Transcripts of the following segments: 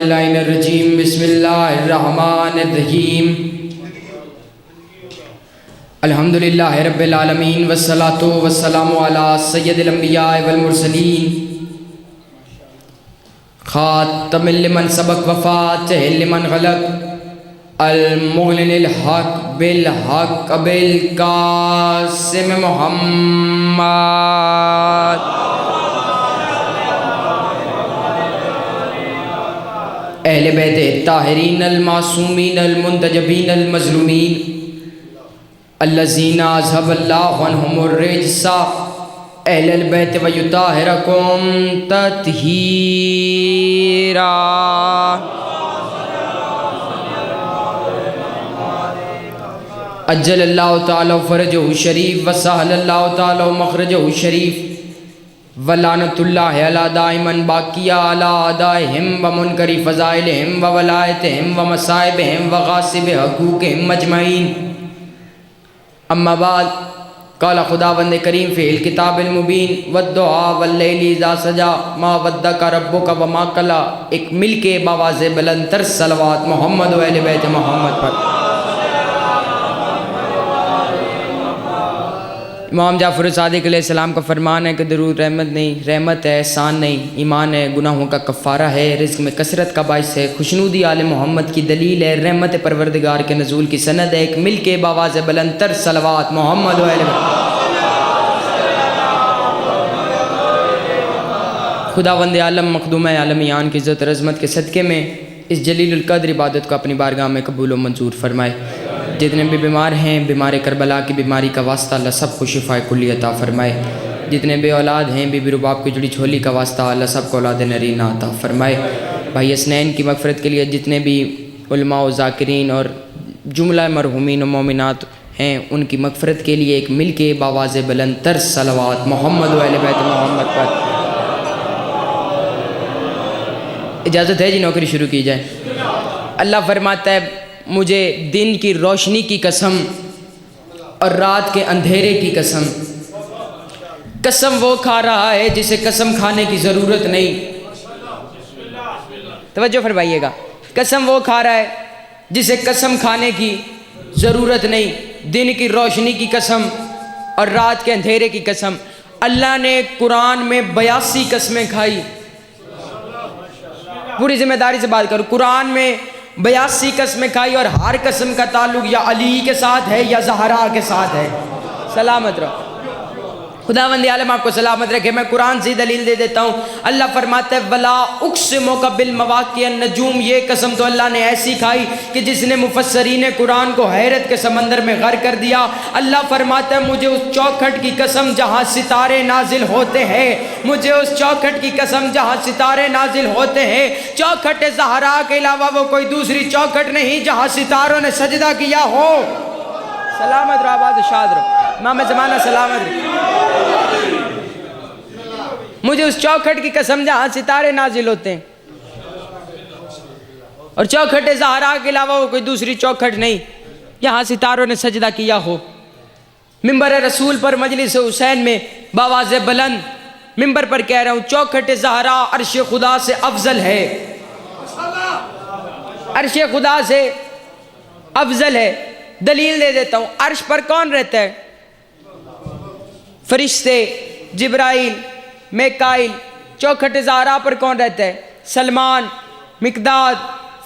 रजीम बिस्मिल्लाहिर्रहमानिर्रहीम अल्हम्दुलिल्लाहि रब्बिल आलमीन वस्सलातु वस्सलामु अला सय्यदिल अंबिया वल मुरसलीन खातमिल लिमन सबक वफातिहिल लिमन गलक अल मुग़निल हक बिल हक बिल कासिम मुहम्मद अहले बैत ताहिरीन अल मासूमीन अल मुंतजबीन अल मज़लूमीन अल्लज़ीना अज़हबल्लाहु अन्हुमुर रिज्सा अहलल बैत व युताहिरकुम तत्हीरा। अज्जलल्लाहु ताला फरजहु शरीफ व सहलल्लाहु ताला मखरजहु शरीफ वलानतुल्लाहि अला दाइमन बाकिया अला अदाइहिम व मुनकरी फ़ज़ाइलिहिम व वलायतिहिम व मसाइबिहिम व गासिबि हक़ूक़िहिम अजमईन। अम्मा बाद क़ाल खुदावंद करीम फ़िल किताबिल मुबीन वद्दुआ वल्लैलि इज़ा सजा मा वद्दका रब्बुका व मा क़ला। एक मिल के बावाज़े बुलंदतर सलवात मोहम्मद व अहले बैत मोहम्मद पर। इमाम जाफ़र सादिक़ अलैहिस्सलाम का फ़रमान है कि दरूद रहमत नहीं, रहमत है, एहसान नहीं, ईमान है, गुनाहों का कफ़ारा है, रिज़्क़ में कसरत का बाइस है, खुशनूदी आले मोहम्मद की दलील है, रहमत परवरदिगार के नज़ूल की सनद है। एक मिल के बावाज़ बुलंदतर सलवात मोहम्मद व अहले खुदावंद आलम मखदूम आलमियान की इज़्ज़त और अज़मत के सदक़े में इस जलीलुल क़द्र इबादत को अपनी बारगाह में कबूल व मंजूर फरमाए। जितने भी बीमार हैं, बीमार करबला की बीमारी का वास्ता अल्लाह सबको शिफाए कुल्ली अता फ़रमाए। जितने बे औलाद हैं, बीबी रुबाब की जुड़ी झोली का वास्ता अल्लाह सबको औलाद नरीना अता फ़रमाए। भाई हसनैन की मग़फ़िरत के लिए जितने भी उलमा व ज़ाकिरीन और जुमला मरहूमीन व मोमिनात हैं, उनकी मग़फ़िरत के लिए एक मिल के बावाज़ बुलंदतर सलवात मोहम्मद व अहले बैत मोहम्मद पर। इजाज़त है जी, नौकरी शुरू की जाए। अल्लाह फरमाता है, मुझे दिन की रोशनी की कसम और रात के अंधेरे की कसम, कसम वो खा रहा है जिसे कसम खाने की ज़रूरत नहीं। तवज्जो फरमाइएगा, कसम वो खा रहा है जिसे कसम खाने की ज़रूरत नहीं। दिन की रोशनी की कसम और रात के अंधेरे की कसम। अल्लाह ने कुरान में 82 कस्में खाई। पूरी जिम्मेदारी से बात करूँ, कुरान में 82 कस्में खाई और हर कसम का ताल्लुक या अली के साथ है या ज़हरा के साथ है। सलामत रहो, खुदावंद आलम आपको सलामत रखे। मैं कुरान से दलील दे देता हूँ। अल्लाह फरमाता है, वला उक़्सिमु बिल मवाक़िअन नजूम। ये कसम तो अल्लाह ने ऐसी खाई कि जिसने मुफस्सरीन कुरान को हैरत के समंदर में गर्क कर दिया। अल्लाह फरमाता है, मुझे उस चौखट की कसम जहाँ सितारे नाजिल होते हैं, मुझे उस चौखट की कसम जहाँ सितारे नाजिल होते हैं। चौखट ज़हरा के अलावा वो कोई दूसरी चौखट नहीं जहाँ सितारों ने सजदा किया हो। सलामत रहो, आबाद शाद रहो, इमाम ज़माना सलामत रहो। मुझे उस चौखट की कसम जहाँ सितारे नाजिल होते हैं और चौखट ज़हरा के अलावा वो कोई दूसरी चौखट नहीं यहाँ सितारों ने सजदा किया हो। मिंबर रसूल पर मजलिस हुसैन में बावाज़ बुलंद मिंबर पर कह रहा हूँ, चौखट ज़हरा अर्श खुदा से अफजल है, अर्श खुदा से अफजल है। दलील दे देता हूँ, अर्श पर कौन रहता है? फरिश्ते, जिब्राइल, मेकाइल। चौखट ज़हरा पर कौन रहता है? सलमान, मिकदाद,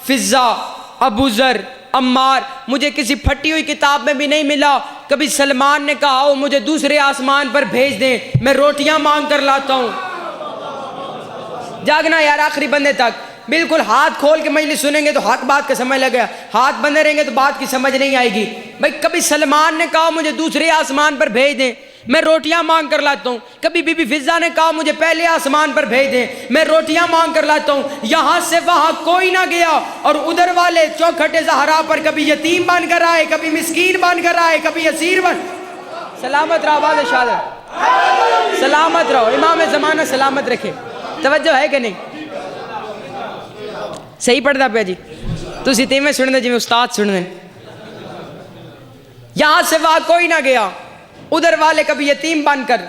फिज़ा, अबू ज़र, अम्मार। मुझे किसी फटी हुई किताब में भी नहीं मिला कभी सलमान ने कहा हो मुझे दूसरे आसमान पर भेज दें, मैं रोटियां मांग कर लाता हूं। जागना यार आखिरी बंदे तक, बिल्कुल हाथ खोल के मजलिस सुनेंगे तो हक बात का समझ लगेगा, हाथ बंधे रहेंगे तो बात की समझ नहीं आएगी। भाई कभी सलमान ने कहा मुझे दूसरे आसमान पर भेज दें, मैं रोटियां मांग कर लाता हूँ। कभी बीबी फिज़ा ने कहा मुझे पहले आसमान पर भेज दें, मैं रोटियां मांग कर लाता हूँ। यहाँ से वहाँ कोई ना गया और उधर वाले चौखट ज़हरा पर कभी यतीम बन कर आए, कभी मिस्कीन बन कर आए, कभी असीर बन। सलामत रहो, आवाज़ शाद सलामत रहो, इमाम ज़माना सलामत रखे। तवज्जो है कि नहीं? सही पढ़ता पे जी, तुसी तेमें सुनने जिमें उस्ताद सुनने। यहाँ से वहाँ कोई ना गया, उधर वाले कभी यतीम बनकर,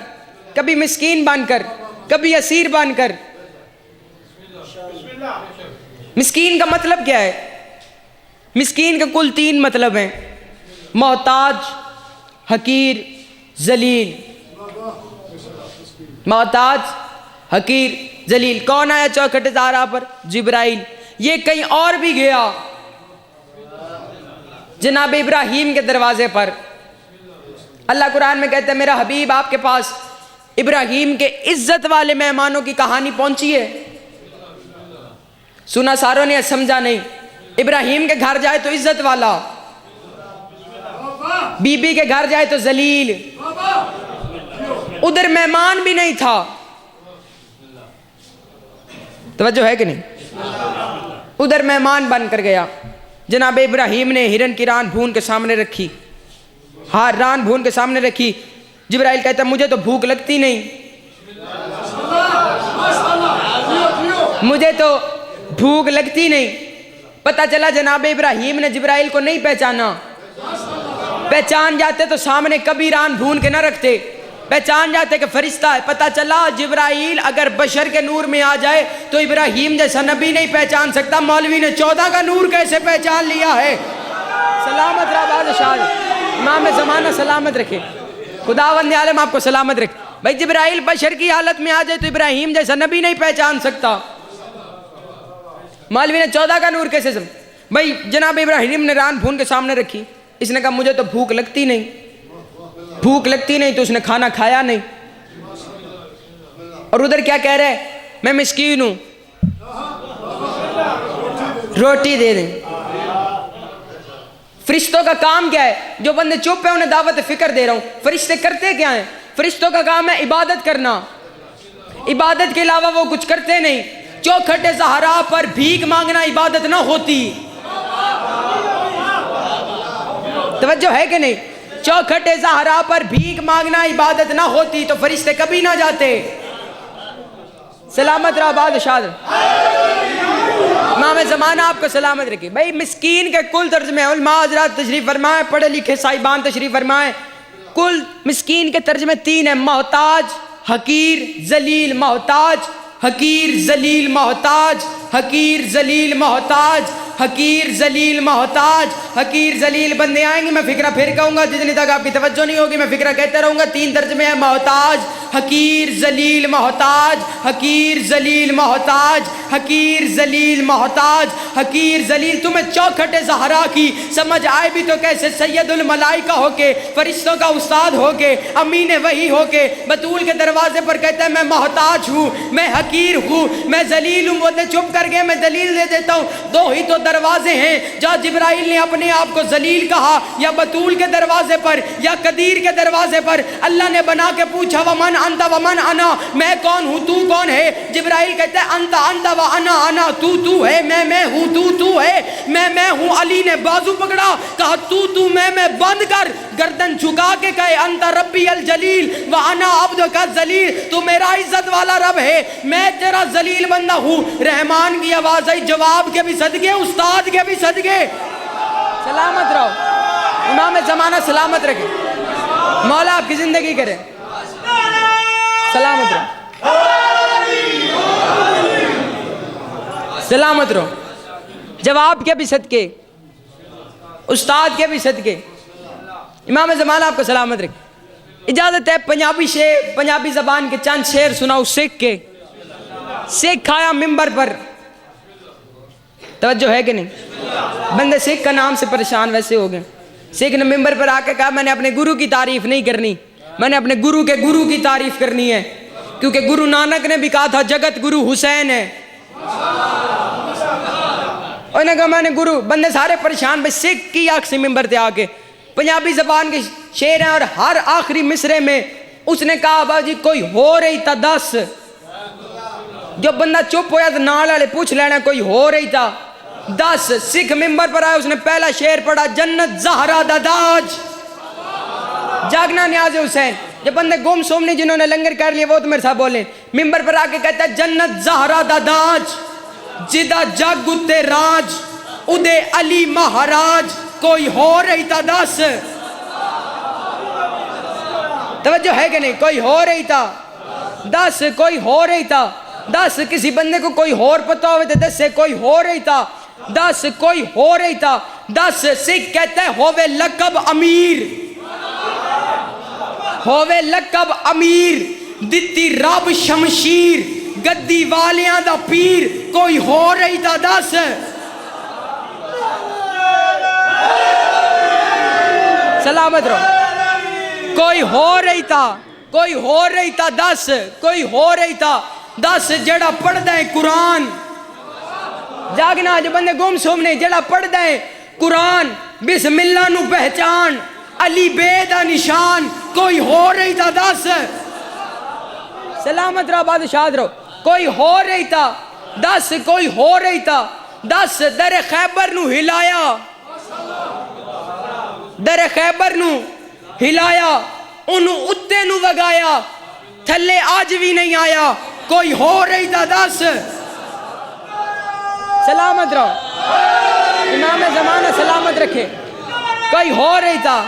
कभी मिस्कीन बनकर, कभी असीर बनकर। मिस्कीन का मतलब क्या है? मिस्कीन का कुल 3 मतलब हैं, मोहताज, हकीर, जलील। मोहताज, हकीर, जलील। कौन आया चौखट ज़हरा पर? जिब्राइल। ये कहीं और भी गया, जनाब इब्राहीम के दरवाजे पर। अल्लाह कुरान में कहते हैं मेरा हबीब आपके पास इब्राहीम के इज्जत वाले मेहमानों की कहानी पहुंची है। सुना सारों ने, समझा नहीं। इब्राहीम के घर जाए तो इज्जत वाला, बीबी के घर जाए तो जलील। उधर मेहमान भी नहीं था, तवज्जो है कि नहीं? उधर मेहमान बनकर गया। जनाब इब्राहीम ने हिरन की रान भून के सामने रखी, हाँ रान भून के सामने रखी। जिब्राइल कहता मुझे तो भूख लगती नहीं, मुझे तो भूख लगती नहीं। पता चला जनाब इब्राहीम ने जिब्राइल को नहीं पहचाना। पहचान जाते तो सामने कभी रान भून के ना रखते, पहचान जाते कि फरिश्ता है। पता चला जिब्राइल अगर बशर के नूर में आ जाए तो इब्राहीम जैसा नबी नहीं पहचान सकता। मौलवी ने 14 का नूर कैसे पहचान लिया है? सलामत रहा बादशाह, इमाम ज़माना सलामत रखे, खुदावंद आलम आपको सलामत रखे। भाई जिब्राइल बशर की हालत में आ जाए तो इब्राहीम जैसा नबी नहीं पहचान सकता। मौलवी ने 14 का नूर कैसे समझ? भाई जनाब इब्राहीम ने रान भून के सामने रखी। इसने कहा मुझे तो भूख लगती नहीं, भूख लगती नहीं, तो उसने खाना खाया नहीं। और उधर क्या कह रहे हैं? मैं मिस्कीन हूं, रोटी दे दें। फरिश्तों का काम क्या है? जो बंदे चुप है उन्हें दावत फिक्र दे रहा हूं। फरिश्ते करते क्या हैं? फरिश्तों का काम है इबादत करना, इबादत के अलावा वो कुछ करते नहीं। चौखट ज़हरा पर भीख मांगना इबादत ना होती, तवज्जो है कि नहीं? चौखट ज़हरा पर भीख मांगना इबादत ना होती तो फरिश्ते कभी ना जाते। सलामत रहा बादशाह, इमाम ज़माना आपको सलामत रखे। भाई मिस्कीन के कुल तर्जमे उलमा हज़रात तशरीफ़ फरमाए, पढ़े लिखे साहिबान तशरीफ़ फरमाए। कुल मिस्कीन के तर्जमे 3 हैं, मोहताज, हकीर, जलील। मोहताज, हकीर, जलील। मोहताज, हकीर, जलील। मोहताज, हकीर, जलील। मोहताज, हकीर, जलील। बंदे आएंगे मैं फिक्रा फिर कहूँगा, जितनी तक आपकी तवज्जो नहीं होगी मैं फिक्रा कहता रहूँगा। 3 तर्जमे हैं, मोहताज, हकीर, जलील। मोहताज, हकीर, जलील। मोहताज, हकीर, जलील। मोहताज, हकीर, जलील। तुम्हें चौखट ज़हरा की समझ आए भी तो कैसे? सैयदुल मलाइका होके, फरिश्तों का उस्ताद होके, अमीन वही होके बतूल के दरवाजे पर कहता है मैं मोहताज हूँ, मैं हकीर हूँ, मैं जलील हूँ। बोलते चुप कर गए, मैं दलील दे देता हूँ। 2 ही तो दरवाजे हैं जहाँ जिब्राइल ने अपने आप को जलील कहा, या बतूल के दरवाजे पर या कदीर के दरवाजे पर। अल्लाह ने बना के पूछा वमन अंत वमन अना, मैं कौन हूँ तू कौन है? जिब्राइल कहते हैं अंत अंत व अना अना, तू है, मैं हूँ, तू है, मैं हूँ। अली ने बाजू पकड़ा, कहा तू मैं बंद कर। गर्दन झुका के कहे अंत रब्बी अल जलील व अना अब्द का जलील, तू मेरा इज्जत वाला रब है, मैं तेरा जलील बंदा हूँ। रहमान की आवाज आई, जवाब के भी सदके, उस्ताद के भी सदके। सलामत रहो, इमाम ज़माना सलामत रखे, मौला आपकी जिंदगी करे, सलामत रहो, सलामत रहो। जवाब के भी सदके, उस्ताद के भी सदके, इमाम ज़माना आपको सलामत रखे। इजाज़त है पंजाबी शेर, पंजाबी ज़बान के चंद शेर सुनाओ सिख के। सिख आया मिंबर पर, तवज्जो है कि नहीं? बंदे सिख का नाम से परेशान वैसे हो गए। सिख ने मिंबर पर आके कहा मैंने अपने गुरु की तारीफ नहीं करनी, मैंने अपने गुरु के गुरु की तारीफ करनी है, क्योंकि गुरु नानक ने भी कहा था जगत गुरु हुसैन है। उन्होंने कहा मैंने गुरु, बंदे सारे परेशान। भाई सिख की आंख से मिंबर पे आके पंजाबी जबान के शेर हैं, और हर आखिरी मिसरे में उसने कहा बाजी कोई हो रही था 10। जो बंदा चुप होया तो नाल वाले पूछ लेना कोई हो रही था 10। सिख मिंबर पर आया, उसने पहला शेर पढ़ा जन्नत ज़हरा दादाज, जागना न्याज़ हुसैन। जब बंदे गुम सुम नहीं, जिन्होंने लंगर कर लिया वो तो मेरे साथ बोले। मिंबर पर आके कहता है जन्नत ज़हरा दादाज, जिदा जग उत्ते राज, उदे अली महाराज, कोई हो रही था 10। तवज्जो है कि नहीं? कोई हो रही था 10, कोई हो रही था दस किसी बंदे को कोई होर पता हो तो दस से कोई हो रही था, दस कोई हो रही था। दस सिख कहते हैं होवे लकब अमीर, होवे लकब अमीर, दिती रब शमशीर, गद्दी वालियां दा पीर, कोई हो रही था। दस सलामत रहो। कोई हो रही था, कोई हो रही था। दस कोई हो रही था। दस जड़ा पढ़दा है कुरान, जागना जो बंदे गुम सुम नहीं, जड़ा पढ़दा है कुरान, बिस्मिल्लाह नु पहचान, अली बे दा निशान, कोई हो रही था। दस सलामत रहो, बादशाह रहो। कोई हो रही था। दस कोई हो रही था। दस दर खैबर नु हिलाया, दर खैबर नु हिलाया, उन उत्ते नु वगाया, थल्ले आज भी नहीं आया, कोई हो रही था। दस सलामत रहो, इमाम ज़माना सलामत रखे। कोई हो रही था।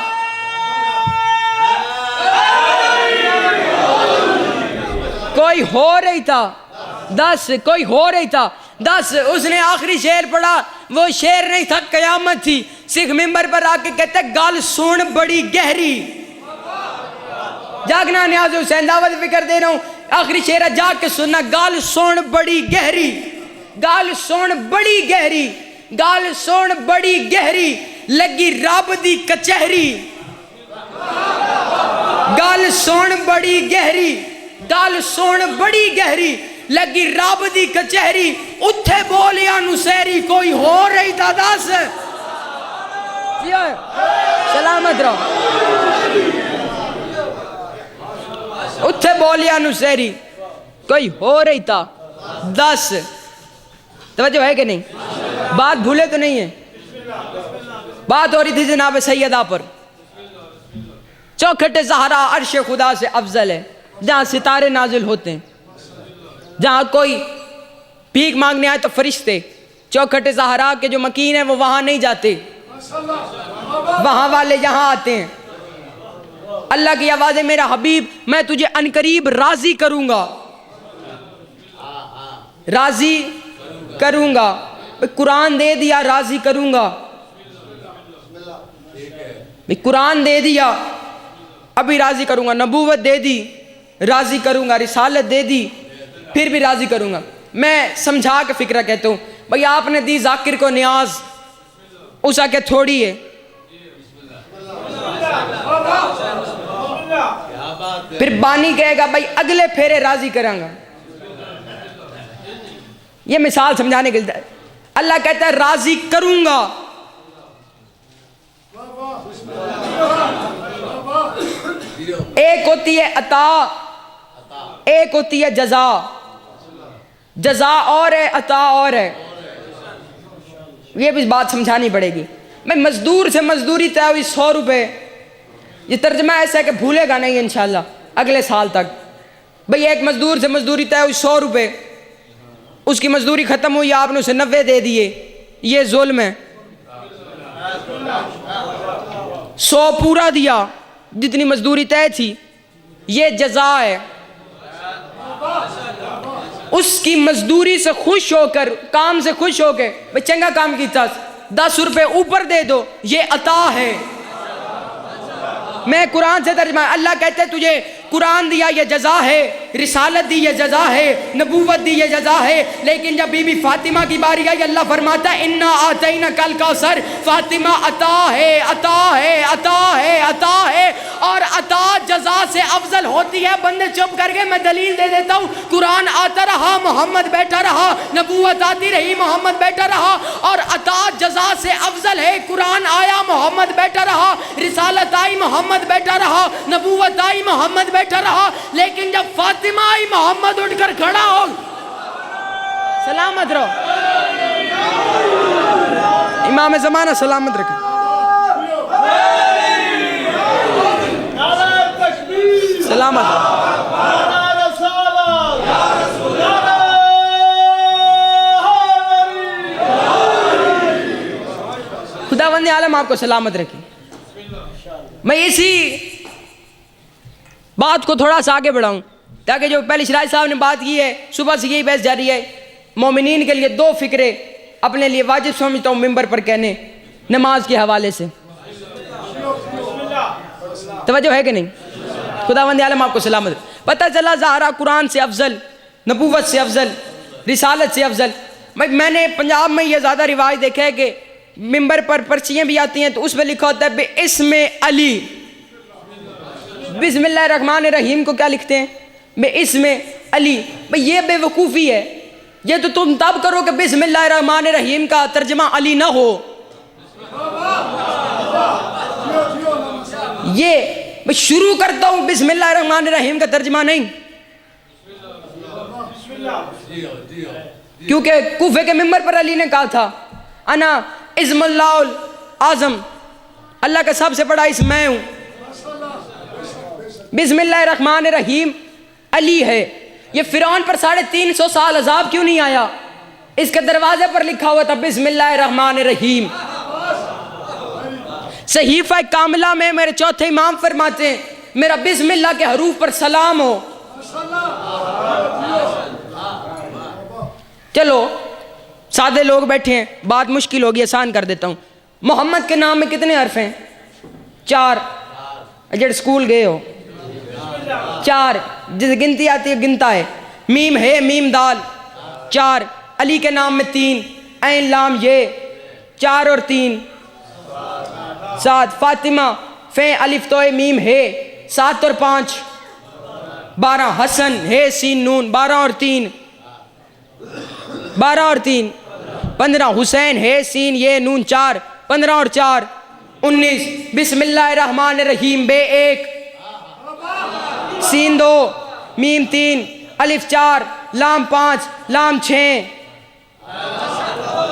कोई हो रही था। दस कोई हो रही था। दस उसने आखिरी शेर पढ़ा, वो शेर नहीं था, कयामत थी। सिख मिंबर पर आके कहते गाल सुन बड़ी गहरी, जागना न्याज हुसैन दावत भी कर दे रहा हूं, आखिरी शेर है जाके सुनना, गाल सुन बड़ी गहरी, गाल सुन बड़ी गहरी, गाल सुन बड़ी गहरी, लगी रब दी कचहरी, गाल सुन बड़ी गहरी, गाल सुन बड़ी गहरी, लगी रब दी कचहरी, उत्थे बोलिया नुसैरी, कोई हो रही था। दस सलामत रहो, उत्थे बोलिया नुसैरी, कोई हो रही था। दस तवज्जो है कि नहीं? बात भूले तो नहीं है? बात हो रही थी जनाब सैयदा पर। चौखटे सहारा अर्श खुदा से अफजल है, जहाँ सितारे नाजिल होते हैं, जहाँ कोई भीख मांगने आए तो फरिश्ते, चौखटे सहारा के जो मकीन है वो वहाँ नहीं जाते, वहाँ वाले यहाँ आते हैं। अल्लाह की आवाज़ है, मेरा हबीब मैं तुझे अनकरीब राजी करूँगा, राजी करूँगा। कुरान दे दिया, राजी करूँगा। कुरान दे दिया, अभी राजी करूँगा। नबूवत दे दी, राजी करूँगा। रिसालत दे दी, फिर भी राजी करूँगा। मैं समझा के फिक्र कहता हूँ, भाई आपने दी जाकिर को न्याज, उसा के थोड़ी है, फिर बानी कहेगा भाई अगले फेरे राजी करांगा। ये मिसाल समझाने के लिए अल्लाह कहता है राजी करूंगा। एक होती है अता, एक होती है जजा। जजा और है, अता और है। ये भी बात समझानी पड़ेगी। मैं मजदूर से मजदूरी तय हुई 100 रुपये, ये तर्जमा ऐसा है कि भूलेगा नहीं इंशाल्लाह अगले साल तक। भाई एक मजदूर से मजदूरी तय हुई 100 रुपये, उसकी मजदूरी ख़त्म हुई, आपने उसे 90 दे दिए, ये जुल्म है। 100 पूरा दिया जितनी मजदूरी तय थी, ये जजा है। उसकी मजदूरी से खुश होकर, काम से खुश होकर, भाई चंगा काम किया, 10 रुपये ऊपर दे दो, ये अता है। मैं कुरान से तर्जमा, अल्लाह कहते हैं तुझे कुरान दिया ये जजा है, रिसालत दी ये जजा है, नबूवत दी ये जजा है। लेकिन जब बीबी फातिमा की बारी आई, अल्लाह फरमाता है इन्ना आतैना कल कौसर, फातिमा अता है, अता है, अता है, अता है। और अता जजा से अफजल होती है। बंदे चुप करके मैं दलील दे देता हूँ। कुरान आता रहा, मोहम्मद बैठा रहा, नबूवत आती रही, मोहम्मद बैठा रहा, और अता जजा से अफजल है। कुरान आया, मोहम्मद बैठा रहा, रिसालत आई, मोहम्मद बैठा रहा, नबूवत आई, मोहम्मद बैठा रहा। लेकिन जब फातिमा आई, मोहम्मद उठकर खड़ा हो। सलामत रहो, इमाम ज़माना सलामत रखे। सलामत खुदावंद आलम आपको सलामत रखे। मैं इसी बात को थोड़ा सा आगे बढ़ाऊं। ताकि जो पहले शराय साहब ने बात की है, सुबह से यही बहस जारी है। मोमिनीन के लिए दो फिक्रे अपने लिए वाजिब समझता हूँ मिंबर पर कहने, नमाज के हवाले से। तवज्जो है कि नहीं? खुदावंद आलम आपको सलामत। पता चला ज़हरा कुरान से अफजल, नबूवत से अफजल, रिसालत से अफजल। मैंने पंजाब में ये ज़्यादा रिवाज देखा है कि मिंबर पर पर्चियाँ भी आती हैं तो उसमें लिखा होता है बेइस्मे अली। बिस्मिल्लाहिर्रहमानिर्रहीम को क्या लिखते हैं? बेइस्मे अली। भाई ये बेवकूफ़ी है। ये तो तुम तब करो कि बिस्मिल्लाहिर्रहमानिर्रहीम का तर्जमा अली ना हो। ये मैं शुरू करता हूँ बिस्मिल्लाहिर्रहमानिर्रहीम का तर्जमा नहीं, क्योंकि कूफे के मिंबर पर अली ने कहा था अना इस्मुल्लाहुल आज़म, अल्लाह का सबसे बड़ा इसम मैं हूँ। बिस्मिल्लाहिर्रहमानिर्रहीम अली है। ये फिरौन पर 350 साल अजाब क्यों नहीं आया? इसके दरवाजे पर लिखा हुआ था बिस्मिल्लाहिर्रहमानिर्रहीम। सहीफा कामिला में मेरे चौथे इमाम फरमाते हैं मेरा बिस्मिल्लाह के हरूफ पर सलाम हो। चलो सादे लोग बैठे हैं, बात मुश्किल होगी, आसान कर देता हूँ। मोहम्मद के नाम में कितने हर्फ हैं? 4। जब स्कूल गए हो 4, जिस गिनती आती है गिनता है। मीम है, मीम दाल 4। अली के नाम में 3, ऐन लाम ये 4 और 3 7। फातिमा फे अलिफ तोए मीम है 7 और 5 12। हसन है सीन नून 12 और 3 15। हुसैन है सीन ये नून 4 15 और 4 19। बिस्मिल्लाहिर्रहमानिर्रहीम बे 1 सीन 2 मीम 3 अलिफ 4 लाम 5 लाम 6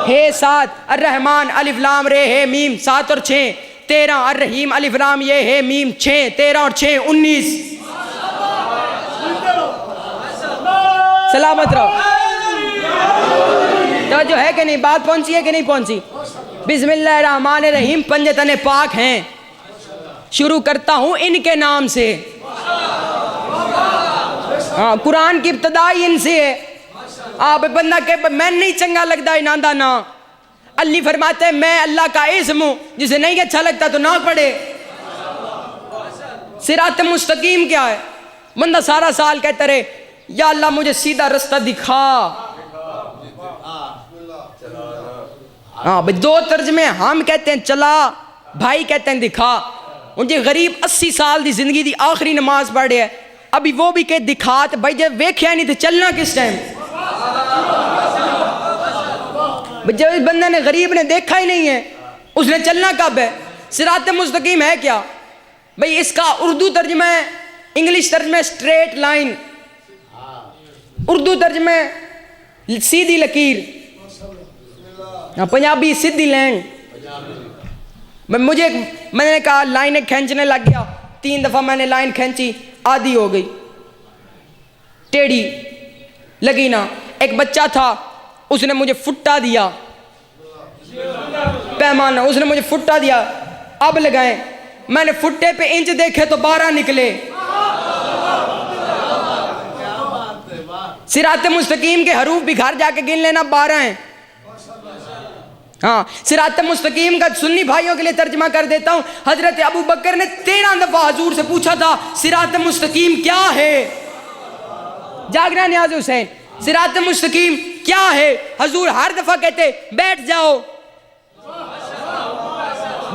है 7। अर्रहमान अलिफ लाम रे है मीम 7 और 6 13। अर्रहीम अलिफ लाम ये है मीम 6 13 और 6 19। सलामत रहो। तो जो है कि नहीं, बात पहुंची है कि नहीं पहुंची? बिस्मिल्लाहिर्रहमानिर्रहीम पंजे तने पाक हैं। शुरू करता हूं इनके नाम से। हाँ, कुरान की इब्तदा इनसे है। आप बंदा के मैं नहीं चंगा लगता इनादा ना। अल्लाह फरमाते हैं मैं अल्लाह का इस्म हूं, जिसे नहीं अच्छा लगता तो ना पढ़े। सिरात मुस्तकीम क्या है? बंदा सारा साल कहता रहे या अल्लाह मुझे सीधा रास्ता दिखा। हाँ भाई, 2 तर्जमे। हम कहते हैं चला, भाई कहते हैं दिखा। उनके गरीब 80 साल की जिंदगी की आखिरी नमाज पढ़े है, अभी वो भी कह दिखा। तो भाई जब वेख्या नहीं तो चलना किस टाइम? जब इस बंदे ने गरीब ने देखा ही नहीं है, उसने चलना कब है? सिरात मुस्तकीम है क्या भाई? इसका उर्दू तर्जमा है, इंग्लिश तर्जमा स्ट्रेट लाइन, उर्दू तर्जमा सीधी लकीर, पंजाबी सीधी लाइन। मैंने कहा लाइन खींचने लग गया, 3 दफा मैंने लाइन खींची, आधी हो गई, टेढ़ी लगी ना। एक बच्चा था, उसने मुझे फुट्टा दिया, पैमाना, उसने मुझे फुट्टा दिया। अब लगाए, मैंने फुट्टे पे इंच देखे तो 12 निकले। सिरात मुस्तकीम के हरूफ भी घर जाके गिन लेना, 12 हैं। हाँ, सिरात मुस्तकीम का सुन्नी भाइयों के लिए तर्जमा कर देता हूं। हजरत अबू बकर ने 13 दफा हजूर से पूछा था सिरात मुस्तकीम क्या है? जागना न्याज हुसैन, सिरात मुस्तकीम क्या है? हजूर हर दफा कहते बैठ जाओ।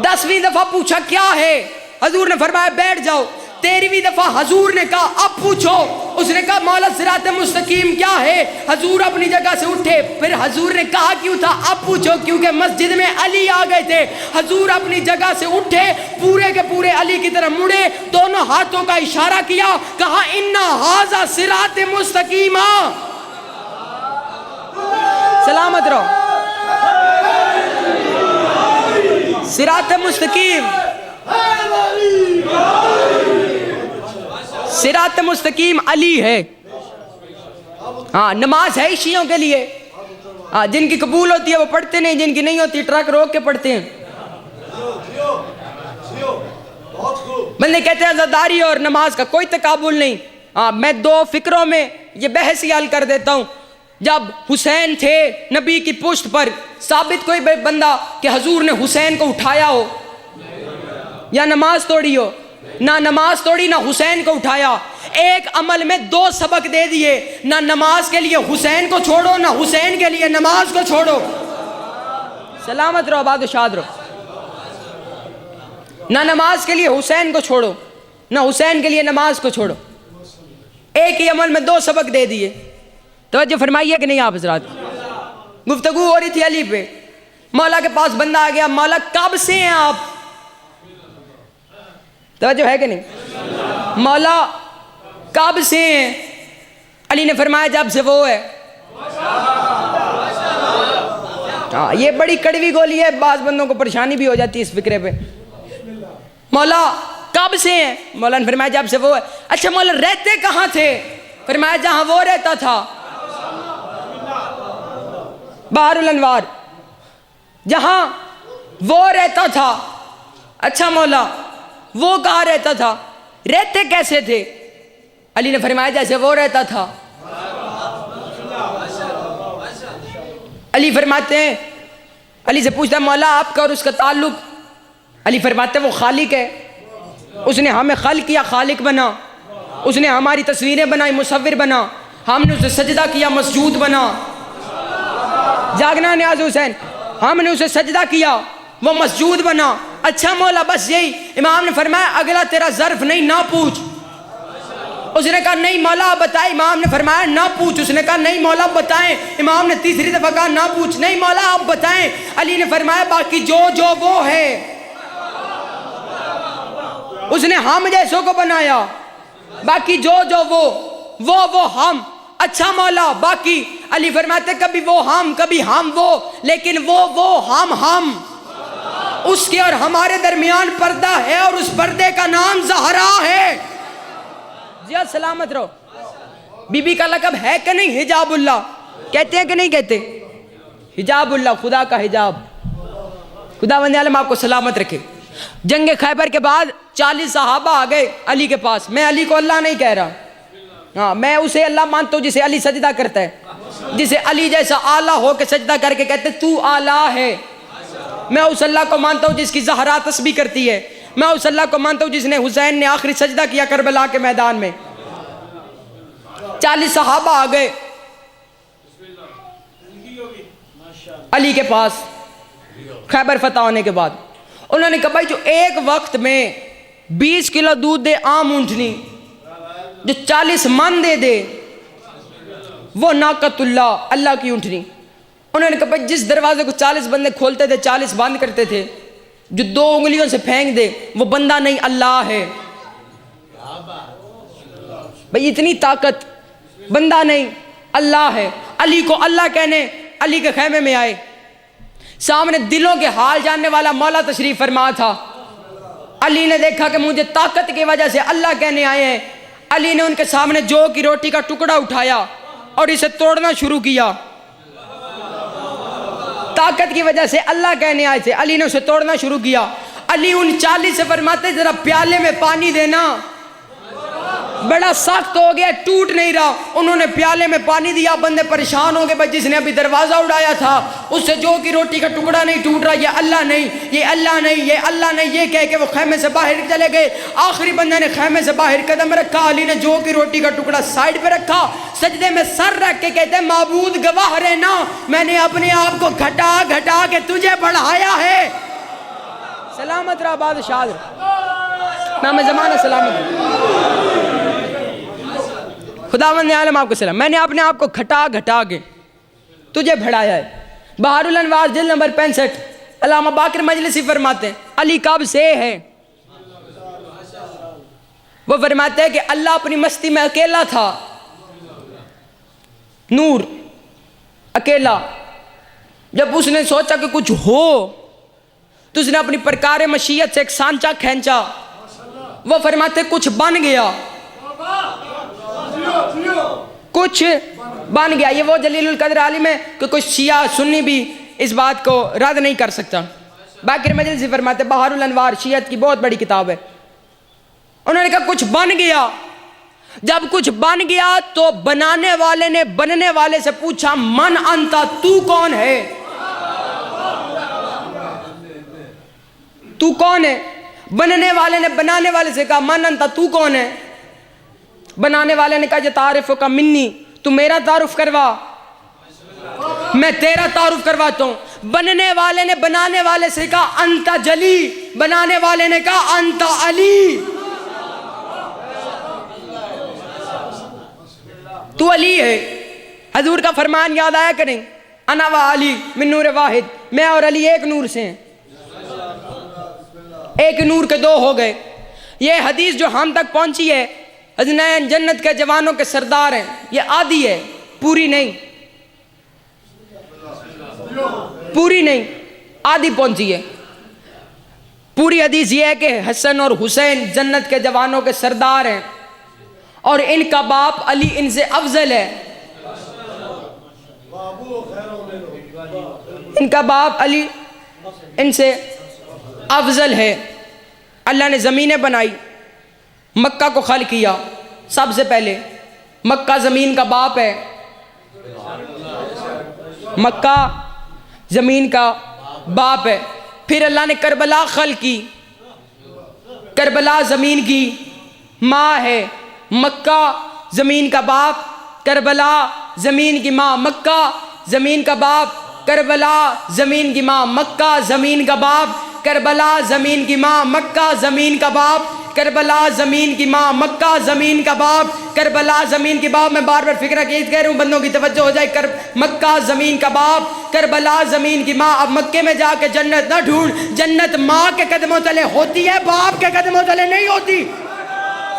10वीं दफा पूछा क्या है? हजूर ने फरमाया बैठ जाओ। 13वीं दफा हजूर ने कहा अब पूछो। उसने कहा मौला सिरात मुस्तकीम क्या है? हजूर अपनी जगह से उठे। फिर हजूर ने कहा क्यों था अब पूछो? क्योंकि मस्जिद में अली आ गए थे। हजूर अपनी जगह से उठे, पूरे के पूरे अली की तरफ मुड़े, दोनों हाथों का इशारा किया, कहा इन्ना हाजा सिरात मुस्तकीमा। सलामत रहो। सिरात मुस्तकीम, सिरात मुस्तकीम अली है। हाँ, नमाज है शियों के लिए। हाँ, जिनकी कबूल होती है वो पढ़ते नहीं, जिनकी नहीं होती ट्रक रोक के पढ़ते हैं। बंदे कहते हैं आज़ादारी और नमाज का कोई तकाबुल नहीं। मैं दो फिक्रों में ये बहस ही हल कर देता हूँ। जब हुसैन थे नबी की पुश्त पर, साबित कोई बंदा कि हजूर ने हुसैन को उठाया हो या नमाज तोड़ी हो? ना नमाज तोड़ी ना हुसैन को उठाया। एक अमल में दो सबक दे दिए, ना नमाज के लिए हुसैन को छोड़ो ना हुसैन के लिए नमाज को छोड़ो। सलामत रहो, आबाद शाद रहो। ना नमाज के लिए हुसैन को छोड़ो ना हुसैन के लिए नमाज को छोड़ो। एक ही अमल में दो सबक दे दिए। तवज्जो फरमाइए कि नहीं आप हज़रात? गुफ्तगू हो रही थी अली पे। मौला के पास बंदा आ गया, मौला कब से हैं आप? तवज्जो है कि नहीं? मौला कब से हैं? अली ने फरमाया जब से वो है। हाँ, ये बड़ी कड़वी गोली है, बाज़ बंदों को परेशानी भी हो जाती है इस फिक्रे पे। मौला कब से हैं? मौला ने फरमाया जब से वो है। अच्छा मौला रहते कहाँ थे? फरमाया जहाँ वो रहता था, बहरुल अनवार, जहाँ वो रहता था। अच्छा मौला वो कहाँ रहता था? रहते कैसे थे? अली ने फरमाया जैसे वो रहता था। अली फरमाते हैं, अली से पूछता है मौला आपका और उसका ताल्लुक? अली फरमाते हैं वो खालिक है, उसने हमें खल्क किया, खालिक बना। उसने हमारी तस्वीरें बनाई, मुसव्विर बना। हमने उसे सजदा किया, मसजूद बना। जागना न्याज़ हुसैन, हमने उसे सजदा किया, वो मसजूद बना। अच्छा मौला बस यही? इमाम ने फरमाया अगला तेरा ज़र्फ नहीं, ना पूछ। उसने कहा नहीं मौला आप बताएं। इमाम ने फरमाया ना पूछ। उसने कहा नहीं मौला आप बताएं। इमाम ने तीसरी दफा कहा ना पूछ। नहीं मौला आप बताएं। अली ने फरमाया बाकी जो जो वो है, उसने हम जैसों को बनाया, बाकी जो जो वो हम। अच्छा मौला बाकी? अली फरमाते कभी वो हम कभी हम वो, लेकिन वो हम उसके और हमारे दरमियान पर्दा है और उस पर्दे का नाम ज़हरा है। जी सलामत रहो। बीबी का लक़ब है कि नहीं? हिजाबुल्लाह कहते हैं कि नहीं कहते? हिजाबुल्लाह, खुदा का हिजाब। खुदावंद आलम आपको सलामत रखे। जंग खैबर के बाद 40 सहाबा आ गए अली के पास। मैं अली को अल्लाह नहीं कह रहा, हाँ मैं उसे अल्लाह मानता हूँ जिसे अली सजदा करता है, जिसे अली जैसा आला हो के सजदा करके कहते तू आला है। मैं उस अल्लाह को मानता हूँ जिसकी ज़हरा तस्बीह करती है। मैं उस अल्लाह को मानता हूँ जिसने हुसैन ने आखिरी सजदा किया करबला के मैदान में। 40 सहाबा आ गए अली के पास खैबर फतह होने के बाद। उन्होंने कहा भाई जो एक वक्त में 20 किलो दूध दे आम ऊँटनी, जो 40 मन दे वो नाकतुल्ला, अल्लाह की ऊँटनी। उन्होंने कहा भाई जिस दरवाजे को 40 बंदे खोलते थे 40 बंद करते थे, जो 2 उंगलियों से फेंक दे वो बंदा नहीं अल्लाह है। भाई इतनी ताकत, बंदा नहीं अल्लाह है। अली को अल्लाह कहने अली के खैमे में आए। सामने दिलों के हाल जानने वाला मौला तशरीफ फरमा था। अली ने देखा कि मुझे ताकत की वजह से अल्लाह कहने आए हैं। अली ने उनके सामने जौ की रोटी का टुकड़ा उठाया और इसे तोड़ना शुरू किया। ताकत की वजह से अल्लाह कहने आए थे, अली ने उसे तोड़ना शुरू किया। अली उन 40 से फरमाते जरा प्याले में पानी देना। बड़ा सख्त हो गया, टूट नहीं रहा। उन्होंने प्याले में पानी दिया। बंदे परेशान हो गए, भाई जिसने अभी दरवाजा उड़ाया था उससे जौ की रोटी का टुकड़ा नहीं टूट रहा, ये अल्लाह नहीं, ये अल्लाह नहीं, ये अल्लाह नहीं, ये कह के वो खैमे से बाहर चले गए। आखिरी बंदे ने खैमे से बाहर कदम रखा। अली ने जौ की रोटी का टुकड़ा साइड पे रखा, सजदे में सर रख के कहते माबूद गवाह रहना, मैंने अपने आप को घटा घटा के तुझे बढ़ाया है। सलामत रहा बादशाह, नाम ज़माना सलामत। खुदावंद आलम आपको सलाम। मैंने अपने आप को घटा घटा के तुझे बढ़ाया है। बहरुल अनवार जिल्द नंबर 65 अल्लामा बाकर मजलिसी फरमाते हैं अली कब से है? वो फरमाते हैं कि अल्लाह अपनी मस्ती में अकेला था, नूर अकेला। जब उसने सोचा कि कुछ हो तो उसने अपनी प्रकार मशीयत से एक सांचा खींचा। वो फरमाते कुछ बन गया, कुछ बन गया। ये वो जलीलुल कद्र आलिम है कि कुछ शिया सुन्नी भी इस बात को रद्द नहीं कर सकता। बाकर मजलिसी फरमाते बहरुल अनवार शियत की बहुत बड़ी किताब है। उन्होंने कहा कुछ बन गया। जब कुछ बन गया तो बनाने वाले ने बनने वाले से पूछा, मन अंता, तू कौन है? तू कौन है? बनने वाले ने बनाने वाले से कहा, मन अंता, तू कौन है? बनाने वाले ने कहा, तारिफ का मिन्नी, तू मेरा तारुफ करवा, मैं तेरा तारुफ करवाता हूं। बनने वाले ने बनाने वाले से कहा, अंता जली, बनाने वाले ने कहा, अंता अली, तू अली है। हजूर का फरमान याद आया करें, अना व अली मिन नूर वाहिद, मैं और अली एक नूर से हैं, एक नूर के दो हो गए। ये हदीस जो हम तक पहुंची है, हज़रत जन्नत के जवानों के सरदार हैं, ये आधी है, पूरी नहीं, पूरी नहीं, आधी पहुंची है। पूरी हदीस ये है कि हसन और हुसैन जन्नत के जवानों के सरदार हैं और इनका बाप अली इनसे अफजल है। इनका बाप अली इनसे अफजल है। अल्लाह ने ज़मीनें बनाई, मक्का को खल किया सबसे पहले, मक्का ज़मीन का बाप है, मक्का ज़मीन का बाप है। फिर अल्लाह ने करबला खल की, करबला ज़मीन की माँ है, मक्का ज़मीन का बाप, करबला ज़मीन की माँ, मक्का ज़मीन का बाप, करबला ज़मीन की माँ, मक्का ज़मीन का बाप, करबला ज़मीन की माँ, मक्का ज़मीन का बाप, करबला ज़मीन की माँ, मक्का ज़मीन का बाप, करबला ज़मीन की बाप। मैं बार बार फिक्र कह रहा हूँ, बंदों की तवज्जो हो जाए। मक्का ज़मीन का बाप, करबला ज़मीन की माँ। अब मक्के में जाके जन्नत ना ढूंढ, जन्नत माँ के कदमों तले होती है, बाप के कदमों तले नहीं होती।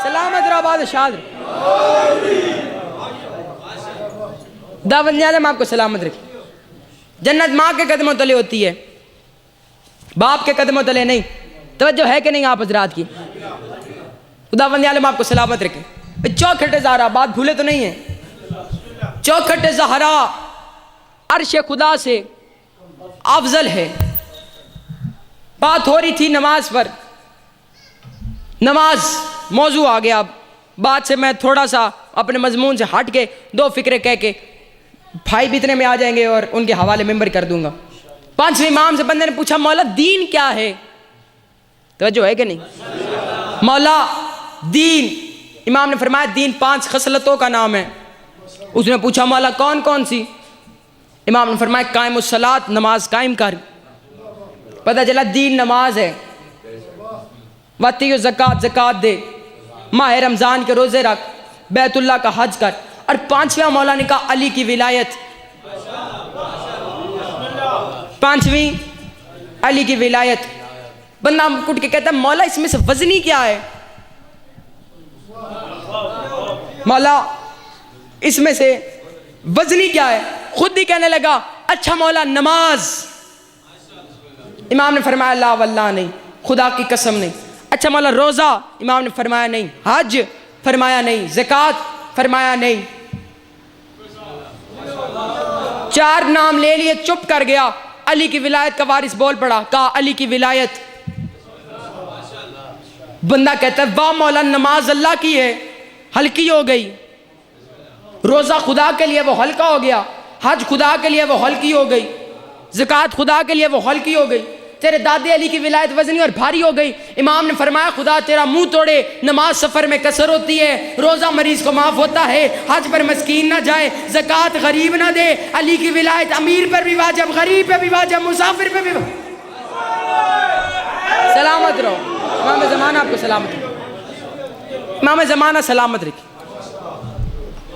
सलामत रहो, आबाद शाद दावत आलम आपको सलामत रखे। जन्नत माँ के कदमों तले होती है, बाप के कदमों तले नहीं। तवज्जो है कि नहीं आप हजरात की? खुदावंद आलम आपको सलामत रखे। चौखटे ज़हरा, बात भूले तो नहीं है? चौखटे ज़हरा अर्श खुदा से अफजल है। बात हो रही थी नमाज पर, नमाज मौजू आ गया। अब बात से मैं थोड़ा सा अपने मजमून से हट के दो फिक्रे कह के भाई बितने में आ जाएंगे और उनके हवाले मेंबर कर दूंगा। पांचवें इमाम से बंदे ने पूछा, मौला दीन क्या है? तवज्जो है कि नहीं? मौला दीन, इमाम ने फरमाया दीन 5 खसलतों का नाम है। उसने पूछा, मौला कौन कौन सी? इमाम ने फरमाया कायमुस सलात, नमाज कायम कर। पता चला दीन नमाज है। वातियो ज़कात, ज़कात दे, माह रमज़ान के रोज़े रख, बैतुल्लाह का हज कर। और 5वां मौला ने कहा अली की विलायत। 5वीं अली की विलायत। बंदा कुट के कहता है, मौला इसमें से वजनी क्या है? मौला इसमें से वजनी क्या है? खुद ही कहने लगा, अच्छा मौला नमाज। इमाम ने फरमाया ला वल्लाह नहीं, खुदा की कसम नहीं। अच्छा मौला रोज़ा? इमाम ने फरमाया नहीं। हज? फरमाया नहीं। ज़कात? फरमाया नहीं। 4 नाम ले लिए, चुप कर गया। अली की विलायत का वारिस बोल पड़ा, कहा अली की विलायत। बंदा कहता है, वाह मौला, नमाज अल्लाह की है, हल्की हो गई। रोज़ा खुदा के लिए वो हल्का हो गया, हज खुदा के लिए वो हल्की हो गई, ज़कात खुदा के लिए वो हल्की हो गई। तेरे दादे अली की विलायत वजनी और भारी हो गई। इमाम ने फरमाया, खुदा तेरा मुंह तोड़े, नमाज सफ़र में कसर होती है, रोज़ा मरीज़ को माफ़ होता है, हज पर मस्कीन ना जाए, ज़कात गरीब ना दे, अली की विलायत अमीर पर भी वाजिब, गरीब पर भी वाजिब, मुसाफिर पर भी। सलामत रहो, इमाम ज़माना आपको सलामत रखे, इमाम ज़माना सलामत रखे।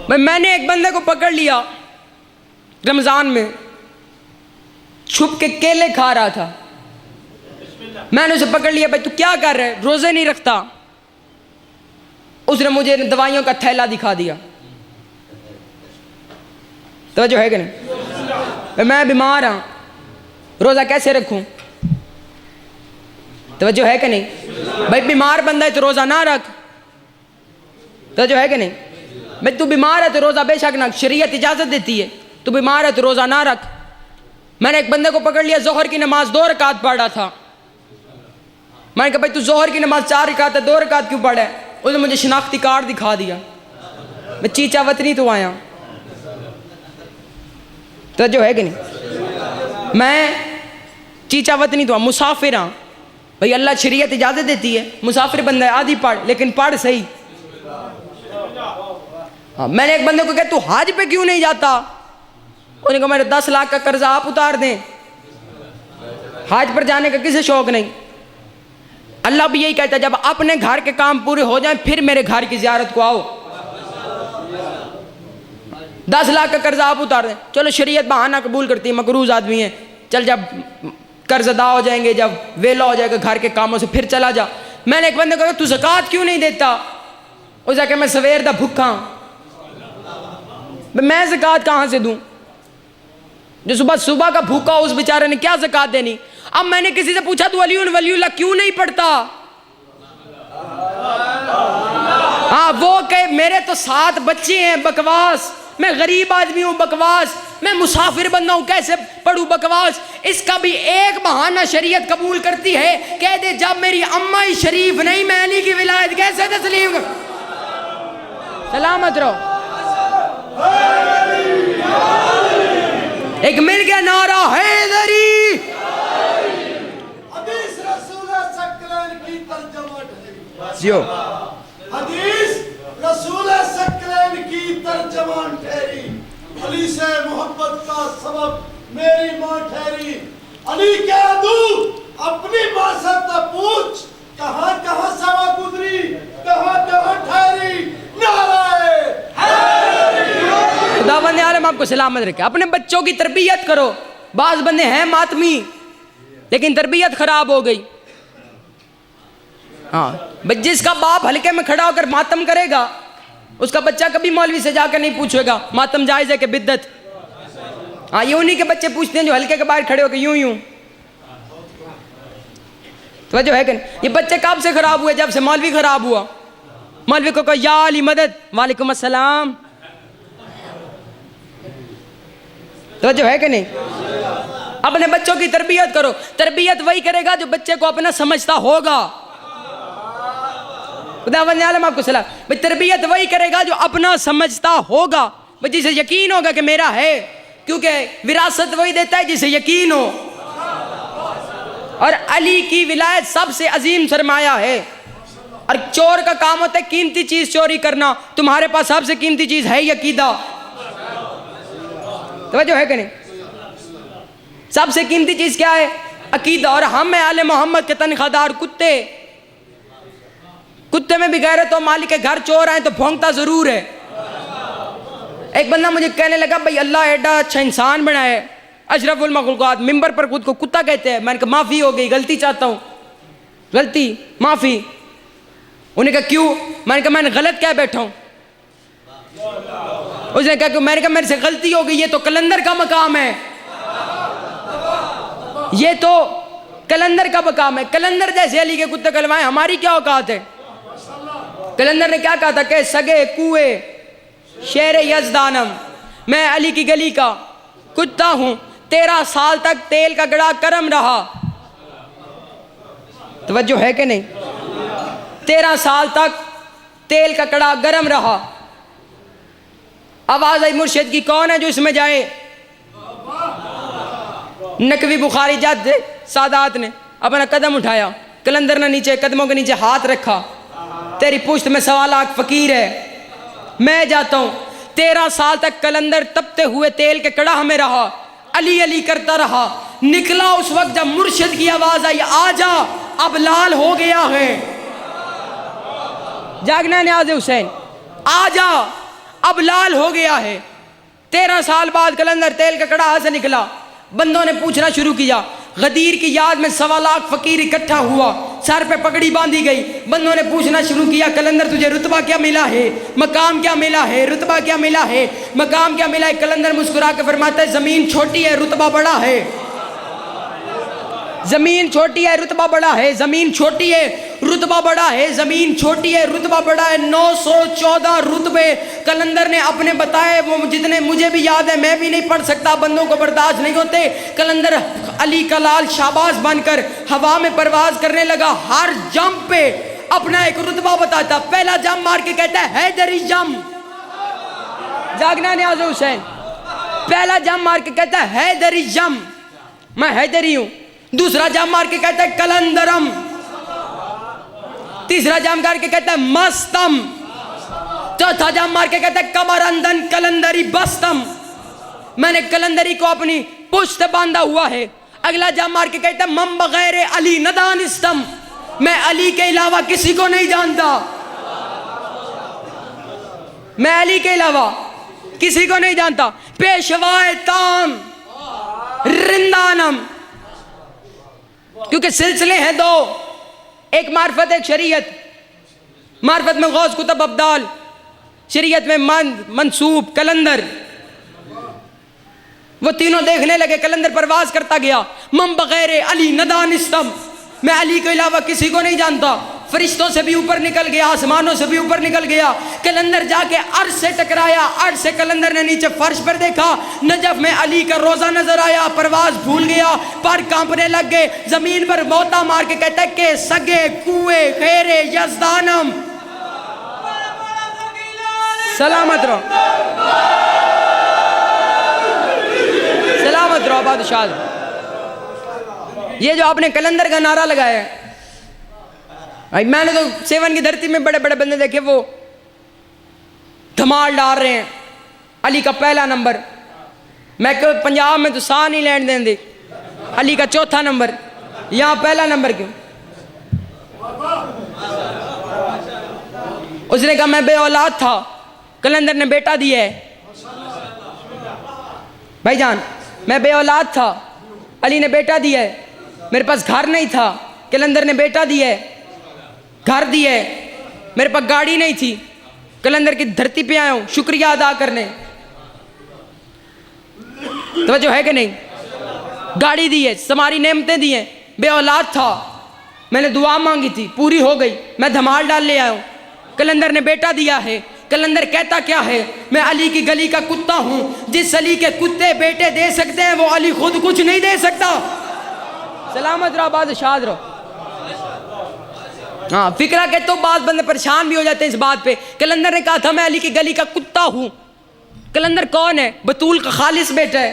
भाई मैंने एक बंदे को पकड़ लिया रमज़ान में, छुप के केले खा रहा था। मैंने उसे पकड़ लिया, भाई तू क्या कर रहा है, रोज़े नहीं रखता? उसने मुझे दवाइयों का थैला दिखा दिया। तो जो है कि नहीं, मैं बीमार हाँ, रोज़ा कैसे रखूं? तो है कि नहीं? भाई बीमार बंदा है तो रोज़ा ना रख। तो जो है कि नहीं, भाई तू बीमार है तो रोज़ा बेशक ना, शरीयत इजाज़त देती है, तू बीमार है तो रोज़ा ना रख। मैंने एक बंदे को पकड़ लिया, ज़ोहर की नमाज 2 रकात पढ़ रहा था। मैंने कहा भाई तू ज़ोहर की नमाज 4 रकात है, 2 रकात क्यों पढ़ा है? उसने मुझे शिनाख्ती कार्ड दिखा दिया। मैं चीचा वतनी तो आया, तो जो है कि नहीं, मैं चीचा वतनी तो मुसाफिर हाँ भाई। अल्लाह शरीयत इजाज़त देती है, मुसाफिर बंदा है आधी पढ़, लेकिन पढ़ सही। हाँ, मैंने एक बंदे को कहा तू हज पे क्यों नहीं जाता, उन्होंने कहा मेरे 10 लाख का कर्जा आप उतार दें, हज पर जाने का किसे शौक नहीं। अल्लाह भी यही कहता है जब अपने घर के काम पूरे हो जाएं फिर मेरे घर की ज़ियारत को आओ। 10 लाख का कर्जा आप उतार दें, चलो शरीयत बहाना कबूल करती है, मकरूज आदमी है, चल जब कर्ज अदा हो जाएंगे, जब वेला हो जाएगा घर के कामों से फिर चला जा। मैंने एक बंदे को कहा तू ज़कात क्यों नहीं देता, उसे जाके मैं सवेर दा भूखा, मैं ज़कात कहाँ से दूं, जो सुबह सुबह का भूखा उस बेचारे ने क्या ज़कात देनी। अब मैंने किसी से पूछा तू अली वलीउल्लाह क्यों नहीं पढ़ता, हाँ वो कहे मेरे तो 7 बच्चे हैं, बकवास, मैं गरीब आदमी हूँ, बकवास, मैं मुसाफिर बंदा हूँ, कैसे पढ़ूं, बकवास। इसका भी एक बहाना शरीयत कबूल करती है, कह दे जब मेरी अम्मा ही शरीफ नहीं मैं अली की विलायत कैसे तस्लीम कर। सलामत रहो। एक मिल गया नारा हैदरी, हदीस रसूल सकलैन की तर्जुमा ठहरी, जियो हदीस रसूल सकलैन की तर्जुमा ठहरी, अली से मोहब्बत का सबब मेरी माँ ठहरी, अली क्या दूं अपनी माँ से तो पूछ, कहाँ कहाँ सवा गुजरी, कहाँ कहाँ ठहरी, नाराए खुदा बंदे आलम आपको सलामत रखे। अपने बच्चों की तरबियत करो, बाज बंदे हैं मातमी लेकिन तरबियत खराब हो गई। हाँ, जिसका बाप हल्के में खड़ा होकर मातम करेगा उसका बच्चा कभी मौलवी से जाकर नहीं पूछेगा मातम जायज है कि बिद्दत। हाँ, ये उन्हीं के बच्चे पूछते हैं जो हल्के के बाहर खड़े होकर यूं यूं। तो जो है कि ये बच्चे कब से खराब हुए, जब से मौलवी खराब हुआ। मौलवी को कहा या अली मदद, वालेकुम अस्सलाम, तो जो है कि नहीं। अपने बच्चों की तरबियत करो, तरबियत वही करेगा जो बच्चे को अपना समझता होगा। खुदावंद आपको सलाम, भाई तरबियत वही करेगा जो अपना समझता होगा, भाई जिसे यकीन होगा कि मेरा है, क्योंकि विरासत वही देता है जिसे यकीन हो। और अली की विलायत सबसे अजीम सरमाया है। और चोर का काम होता है कीमती चीज चोरी करना, तुम्हारे पास सबसे कीमती चीज है अकीदा, तो जो है कि नहीं, सबसे कीमती चीज क्या है, अकीदा। और हम आले मोहम्मद के तनख्वाहदार कुत्ते, कुत्ते में भी गैरत हो, मालिक के घर चोर आए तो भौंकता जरूर है। एक बंदा मुझे कहने लगा भाई अल्लाह एडा अच्छा इंसान बनाए, अशरफुल मखलूकात, मिंबर पर खुद को कुत्ता कहते हैं। मैंने कहा माफ़ी हो गई, गलती चाहता हूँ, गलती माफ़ी। उन्हें कहा क्यों, मैंने कहा मैंने गलत क्या बैठा हूँ। उसने कहा कि मैंने कहा मेरे से गलती हो गई, ये तो कलंदर का मकाम है, ये तो कलंदर का मकाम है। कलंदर जैसे अली के कुत्ते कहलवाएं, हमारी क्या औकात है। कलंदर ने क्या कहा था कि सगे कुए शेर यजदानम, मैं अली की गली का कुत्ता हूं, 13 साल तक तेल का गड़ा गर्म रहा। तवज्जो है कि नहीं, 13 साल तक तेल का कड़ा गर्म रहा। आवाज आई मुर्शिद की, कौन है जो इसमें जाए। नकवी बुखारी जद सादात ने अपना कदम उठाया, कलंदर ने नीचे कदमों के नीचे हाथ रखा, तेरी पुश्त में 1.25 लाख फकीर है, मैं जाता हूं। 13 साल तक कलंदर तपते हुए तेल के कड़ाह में रहा, अली अली करता रहा। निकला उस वक्त जब मुर्शिद की आवाज आई, आजा अब लाल हो गया है। जागना न्याज़ हुसैन, आजा अब लाल हो गया है। 13 साल बाद कलंदर तेल के कड़ाह से निकला। बंदों ने पूछना शुरू किया, गदीर की याद में 1.25 लाख फकीर इकट्ठा हुआ, सर पे पगड़ी बांधी गई। बंदों ने पूछना शुरू किया, कलंदर तुझे रुतबा क्या मिला है, मकाम क्या मिला है, रुतबा क्या मिला है, मकाम क्या मिला है। कलंदर मुस्कुरा के फरमाता है, जमीन छोटी है रुतबा बड़ा है, जमीन छोटी है रुतबा बड़ा है, जमीन छोटी है रुतबा बड़ा है, जमीन छोटी है रुतबा बड़ा है। 914 रुतबे कलंदर ने अपने बताए, वो जितने मुझे भी याद है, मैं भी नहीं पढ़ सकता, बंदों को बर्दाश्त नहीं होते। कलंदर अली का लाल शाबाश बनकर हवा में परवाज करने लगा। हर जंप पे अपना एक रुतबा बताता। पहला जंप मार के कहता है हैदरी जंप, जागना न्याज हुसैन। पहला जम मार के कहता है हैदरी जम, मैं हैदरी हूं। दूसरा जम मार के कहता है कलंदरम। तीसरा जम मार के कहता है मस्तम। चौथा जम मार के कहता है कमरंदन कलंदरी बस्तम, मैंने कलंदरी को अपनी पुश्त बांधा हुआ है। अगला जम मार के कहता है मम बगैर अली नदानिस्तम, मैं अली के अलावा किसी को नहीं जानता, मैं अली के अलावा किसी को नहीं जानता। पेशवाए ताम रिंदानम, क्योंकि सिलसिले हैं दो, एक मार्फत एक शरीयत। मार्फत में गौस कुतुब अब्दाल, शरीयत में मंसूब कलंदर। वो तीनों देखने लगे, कलंदर परवाज करता गया। मम बगैर अली नदानिस्तम, मैं अली के अलावा किसी को नहीं जानता। फरिश्तों से भी ऊपर निकल गया, आसमानों से भी ऊपर निकल गया। कलंदर जाके अर्श से टकराया, अर्श से कलंदर ने नीचे फर्श पर देखा, नजफ में अली का रोजा नजर आया। परवाज भूल गया, पर कांपने लग गए। जमीन पर मोता मार के कहता है के सगे कुए खेरे यजदानम, सलामत रहो, सलामत रहो बादशाह। ये जो आपने कलंदर का नारा लगाया है, भाई मैंने तो सेवन की धरती में बड़े बड़े बंदे देखे, वो धमाल डाल रहे हैं, अली का पहला नंबर। मैं क्यों पंजाब में तो साह नहीं लेने देंगे, अली का चौथा नंबर, यहाँ पहला नंबर क्यों? उसने कहा मैं बे औलाद था, कलंदर ने बेटा दिया है। भाईजान मैं बे औलाद था, अली ने बेटा दिया है। मेरे पास घर नहीं था, कलंदर ने बेटा दिया है, घर दिया है। मेरे पास गाड़ी नहीं थी, कलंदर की धरती पे आया हूं शुक्रिया अदा करने। तो जो है कि नहीं, गाड़ी दी है, समारी नेमतें दी हैं। बे औलाद था, मैंने दुआ मांगी थी, पूरी हो गई, मैं धमाल डाल ले आया हूं। कलंदर ने बेटा दिया है। कलंदर कहता क्या है, मैं अली की गली का कुत्ता हूं, जिस अली के कुत्ते बेटे दे सकते हैं वो अली खुद कुछ नहीं दे सकता। सलामत रहो बादशाह रहो। हाँ फिक्रा के तो बात बंदे परेशान भी हो जाते हैं इस बात पे। कलंदर ने कहा था मैं अली की गली का कुत्ता हूं। कलंदर कौन है? बतूल का खालिस बेटा है,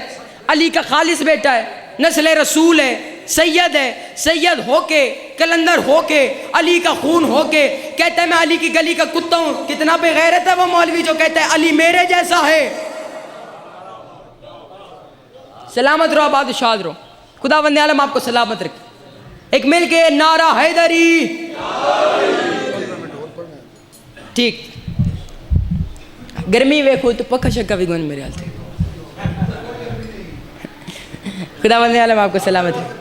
अली का खालिस बेटा है, नस्ल रसूल है, सैयद है। सैयद होके, कलंदर होके, अली का खून होके कहता है मैं अली की गली का कुत्ता हूं। कितना बेगैरत है वो मौलवी जो कहता है अली मेरे जैसा है। सलामत रहो बादशाह रहो, खुदावंद आलम आपको सलामत रखे। एक मिल के नारा हैदरी। ठीक, गर्मी वेखो तो पक्का शक्का भी गुन मेरे हाल थे। खुदावंद आलम आपको सलामत रखे।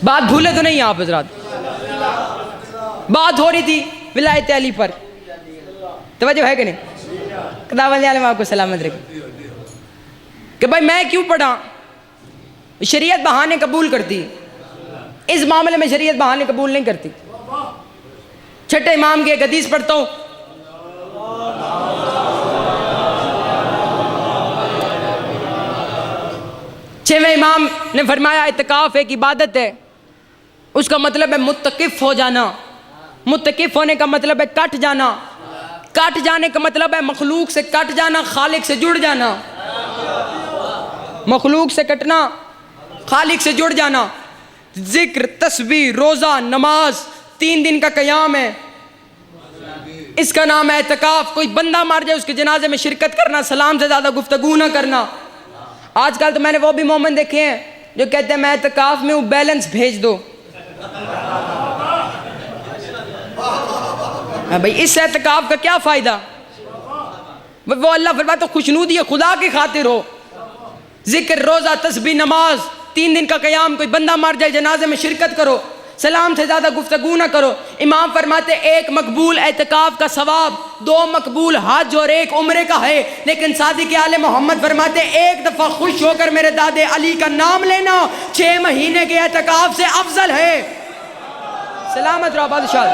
बात भूले तो नहीं आप हजरात, बात हो रही थी विलायत अली पर, तवज्जो है कि नहीं? खुदावंद आलम आपको सलामत रखे। कि भाई मैं क्यों पढ़ा, शरीयत बहाने कबूल करती, इस मामले में शरीयत बहाने कबूल नहीं करती। छठे इमाम की एक हदीस पढ़ता हूं, छठवें इमाम ने फरमाया इत्तिकाफ एक इबादत है, उसका मतलब है मुत्तकिफ हो जाना। मुत्तकिफ होने का मतलब है कट जाना, कट जाने का मतलब है मखलूक से कट जाना, खालिक से जुड़ जाना। मखलूक से कटना, खालिक से जुड़ जाना। जिक्र, तस्बीह, रोज़ा, नमाज, 3 दिन का क़याम है, इसका नाम है इत्तिकाफ। कोई बंदा मार जाए उसके जनाजे में शिरकत करना, सलाम से ज़्यादा गुफ्तगू ना करना। आजकल तो मैंने वो भी मोमिन देखे हैं जो कहते हैं मैं इत्तिकाफ में हूँ, बैलेंस भेज दो। भाई इस इत्तिकाफ का क्या फ़ायदा? वो अल्लाह फरमाता तो खुशनूदी खुदा की खातिर हो। जिक्र, रोज़ा, तस्बीह, नमाज, 3 दिन का क़याम। कोई बंदा मार जाए जनाजे में शिरकत करो, सलाम से ज़्यादा गुफ्तगू ना करो। इमाम फरमाते एक मकबूल एतकाफ का सवाब 2 मकबूल हज और 1 उम्रे का है। लेकिन सादिक आले मोहम्मद फरमाते एक दफ़ा खुश होकर मेरे दादे अली का नाम लेना 6 महीने के एतकाफ से अफजल है। सलामत रहो बादशाह।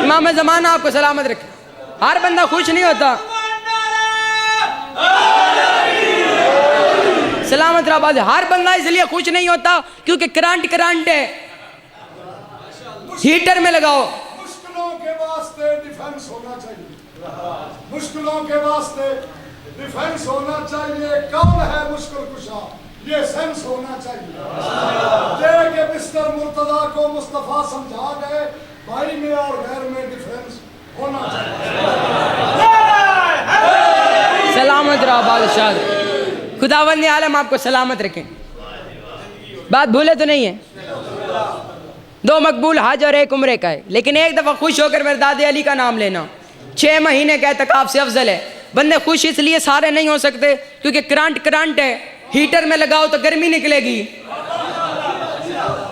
इमाम ज़माना आपको सलामत रखे। हर बंदा खुश नहीं होता। सलामत रहो आबाद। हर बंदा इसलिए खुश नहीं होता क्योंकि करंट है, हीटर में लगाओ। मुश्किलों के वास्ते डिफेंस होना चाहिए, मुश्किलों के वास्ते डिफेंस होना चाहिए। कौन है मुश्किल कुशा, ये सेंस होना चाहिए। दे के मिस्टर मुर्तजा को मुस्तफा समझा गए, भाई में और गैर में डिफरेंस होना चाहिए। सलामत रहो बादशाह, खुदावंद आलम आपको सलामत रखें। बात भूले तो नहीं है? 2 मकबूल हज और 1 उम्रे का है, लेकिन एक दफ़ा खुश होकर मेरे दादे अली का नाम लेना 6 महीने का एतकाफ से अफजल है। बंदे खुश इसलिए सारे नहीं हो सकते क्योंकि करंट है, हीटर में लगाओ तो गर्मी निकलेगी,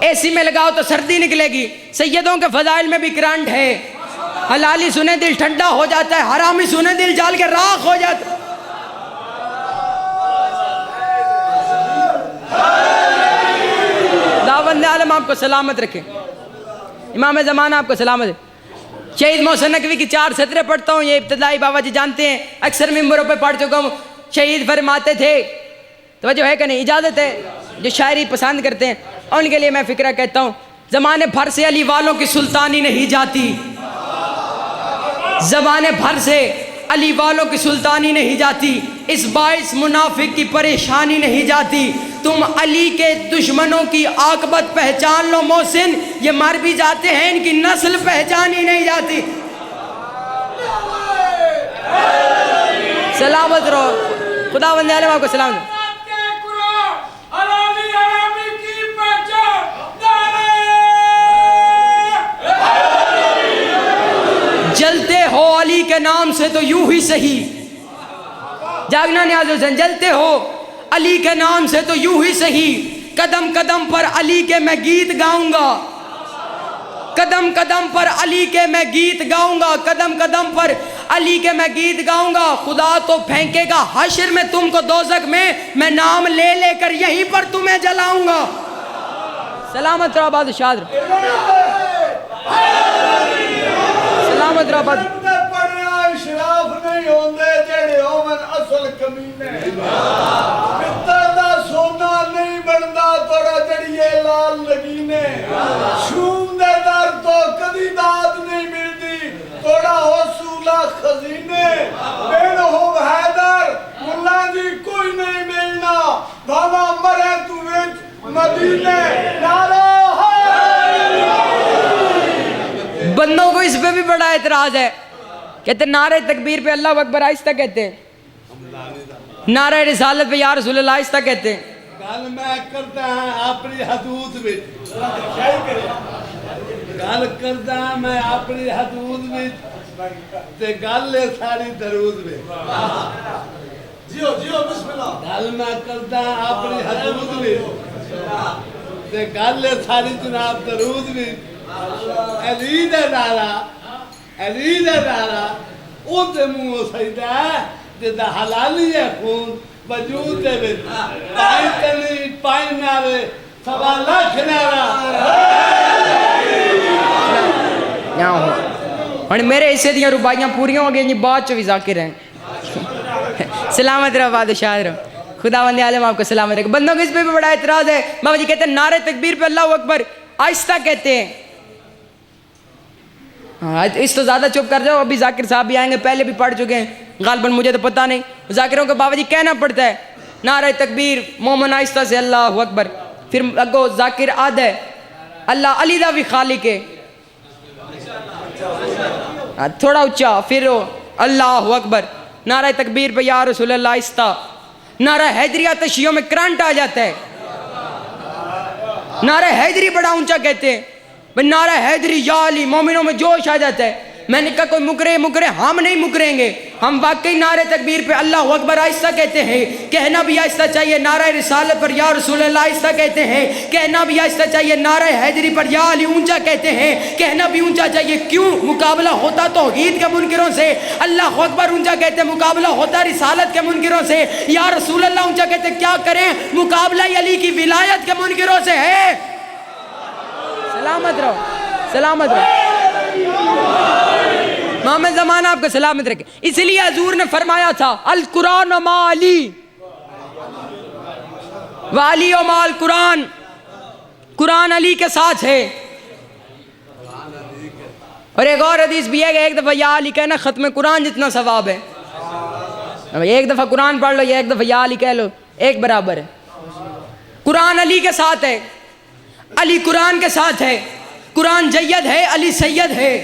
एसी में लगाओ तो सर्दी निकलेगी। सैयदों के फजाइल में भी करंट है। हलाली सुने दिल ठंडा हो जाता है, हरामी सुने दिल जाल के राख हो जाता है। दावंद आलम आपको सलामत रखे, इमाम ज़माना आपको सलामत है। शहीद मोहसिन नकवी की 4 सतरें पढ़ता हूँ, ये इब्तदाई बाबा जी जानते हैं, अक्सर मिंबरों पे पढ़ चुका हूँ। शहीद फरमाते थे, तो जो है कि नहीं, इजाज़त है, जो शायरी पसंद करते हैं उनके लिए मैं फ़िक्रा कहता हूँ। ज़माने भर से अली वालों की सुल्तानी नहीं जाती, ज़माने भर से अली वालों की सुल्तानी नहीं जाती, इस बाइस मुनाफिक की परेशानी नहीं जाती। तुम अली के दुश्मनों की आकबत पहचान लो मोहसिन, ये मर भी जाते हैं, इनकी नस्ल पहचानी नहीं जाती। सलामत रहो, खुदावंद आलम आपको सलामत। जलते हो अली के नाम से तो यूं ही सही, जागना नियाज़ हुसैन, जलते हो अली के नाम से तो यूं ही सही, कदम कदम पर अली के मैं गीत गाऊंगा, कदम कदम पर अली के मैं गीत गाऊंगा, कदम कदम पर अली के मैं गीत गाऊंगा। खुदा तो फेंकेगा हश्र में तुमको दोज़ख में, मैं नाम ले लेकर यहीं पर तुम्हें जलाऊंगा। सलामत रहो बादशाह, सलामत रहो बादशाह। शराफ नहीं होंदे जेड़े होवन असल कमीने, पित्तर दा सोना नहीं बनदा तोड़ा जड़िए लाल लगीने, शूम दे दर तो कदी दाद नहीं मिलदी तोड़ा हो सूला खजीने, बेन हो हैदर मुल्ला जी कोई नहीं मिलना, भावा मरे तू विच मदीने, नारा बंदों को इस पे भी बड़ा एतराज है, कहते नारे तकबीर पे अल्लाह अकबर आहिस्ता कहते हैं, नारे रिसालत पे या रसूल अल्लाह आहिस्ता कहते हैं। गल मैं करता हां अपनी हदूद विच, गल करदा मैं अपनी हदूद विच ते गल है सारी दरूद विच। जियो जियो बिस्मिल्लाह। गल मैं करदा अपनी हदूद विच ते गल है सारी जनाब दरूद विच। अली दा नारा, अली दा नारा ओदे मुंह सजदा जिदा हलाली है खून वजूद दे विच, पाई तली पाई नारे 1.25 लाख नारा। और मेरे हिस्से दियां रुबाइयां पूरियां हो गई जी, बाद च भी जाकिर हैं। सलामत रहो बादशाह रहो, खुदावंद आलम आपको सलामत रखे। बंदों को इस पे भी बड़ा एतराज है। बाबा जी कहते हैं नारे तकबीर पे अल्लाह अकबर आहिस्ता कहते हैं। हाँ, इस तो ज़्यादा चुप कर जाओ, अभी जाकिर साहब भी आएंगे, पहले भी पढ़ चुके हैं, गालबन मुझे तो पता नहीं। जाकिरों को बाबा जी कहना पड़ता है नारे तकबीर मोमन आहिस्ता से अल्लाह अकबर, फिर अगो जाकिर आद है अल्लाह अली दा भी खालिक है, थोड़ा ऊंचा, फिर अल्लाह अकबर, नारा तकबीर पे या रसूल अल्लाह आहिस्ता, नारा हैदरिया तशियों में करंट आ जाता है, नारा हैदरी बड़ा ऊंचा कहते हैं, नारा हैदरी या अली मोमिनों में जोश आ जाता है। मैंने कहा कोई मुकरे, हम नहीं मुकरेंगे, हम वाकई नारे तकबीर पे अल्लाह अकबर आहिस्ता कहते हैं, कहना भी आहिस्ता चाहिए। नारा रिसालत पर या रसूल अल्लाह आहिस्ता कहते हैं, कहना भी आहिस्ता चाहिए। नारा हैदरी पर या अली ऊंचा कहते हैं, कहना भी ऊंचा चाहिए। क्यों? मुकाबला होता तौहीद के मुनकिरों से, अल्लाह अकबर ऊंचा कहते हैं, मुकाबला होता रिसालत के मुनकिरों से, या रसूल अल्लाह ऊंचा कहते हैं। क्या करें? मुकाबला अली की विलायत के मुनकिरों से है। सलामत रहो, सलामत रहो, मोहम्मद ज़माना आपको सलामत रखे। इसलिए हजूर ने फरमाया था अल कुरान मा अली, वाली ओ माल कुरान, कुरान अली के साथ है। और एक और हदीस भी है कि एक दफ़ा या अली कहना ख़त्म कुरान जितना सवाब है। एक दफ़ा कुरान पढ़ लो या एक दफ़ा या अली कह लो, एक बराबर है। कुरान अली के साथ है, अली कुरान के साथ है। कुरान जय्यद है, अली सैयद है।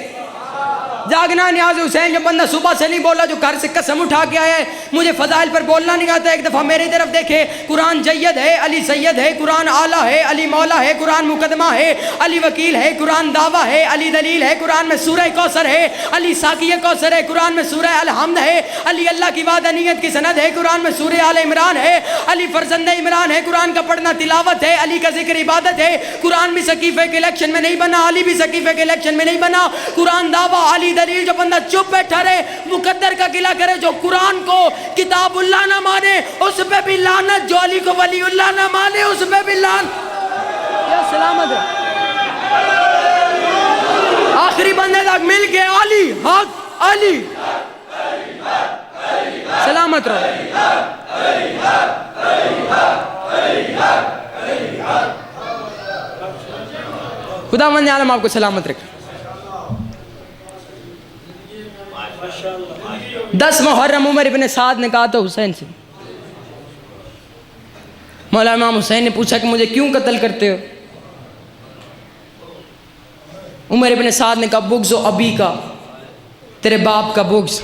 जागना न्याज हुसैन, जो बंदा सुबह से नहीं बोला, जो घर से कसम उठा के आया है मुझे फजाइल पर बोलना नहीं आता, एक दफ़ा मेरी तरफ देखे। कुरान जय्यद है, अली सैयद है। कुरान आला है, अली मौला है। कुरान मुकदमा है, अली वकील है। कुरान दावा है, अली दलील है। कुरान में सूरह कौसर है, अली साकी कौसर है। कुरान में सूरह अलहम्द है, अली अल्लाह की वादनीयत की सनद है। कुरान में सूरह आल इमरान है, अली फरजंद इमरान है। कुरान का पढ़ना तिलावत है, अली का जिक्र इबादत है। कुरान भी सकीफ़े के इलेक्शन में नहीं बना, अली भी सकीफ़े के इलेक्शन में नहीं बना। कुरान दावा, अली दलील। जो बंदा चुप बैठा रहे, मुकद्दर का गिला करे, जो कुरान को किताबुल्लाह ना माने उस पे भी लानत, जो अली को वलीउल्लाह ना माने उस पे भी लानत। क्या सलामत है। आखिरी बंदे तक मिल के अली हक, अली सलामत रहो। खुदावंद आलम आपको सलामत रखे। 10 मुहर्रम उमर इब्न साद ने कहा तो हुसैन से, मौला इमाम हुसैन ने पूछा कि मुझे क्यों कत्ल करते हो? उमर इब्न साद ने कहा बुग़्ज़ अबी का, तेरे बाप का बुग़्ज़।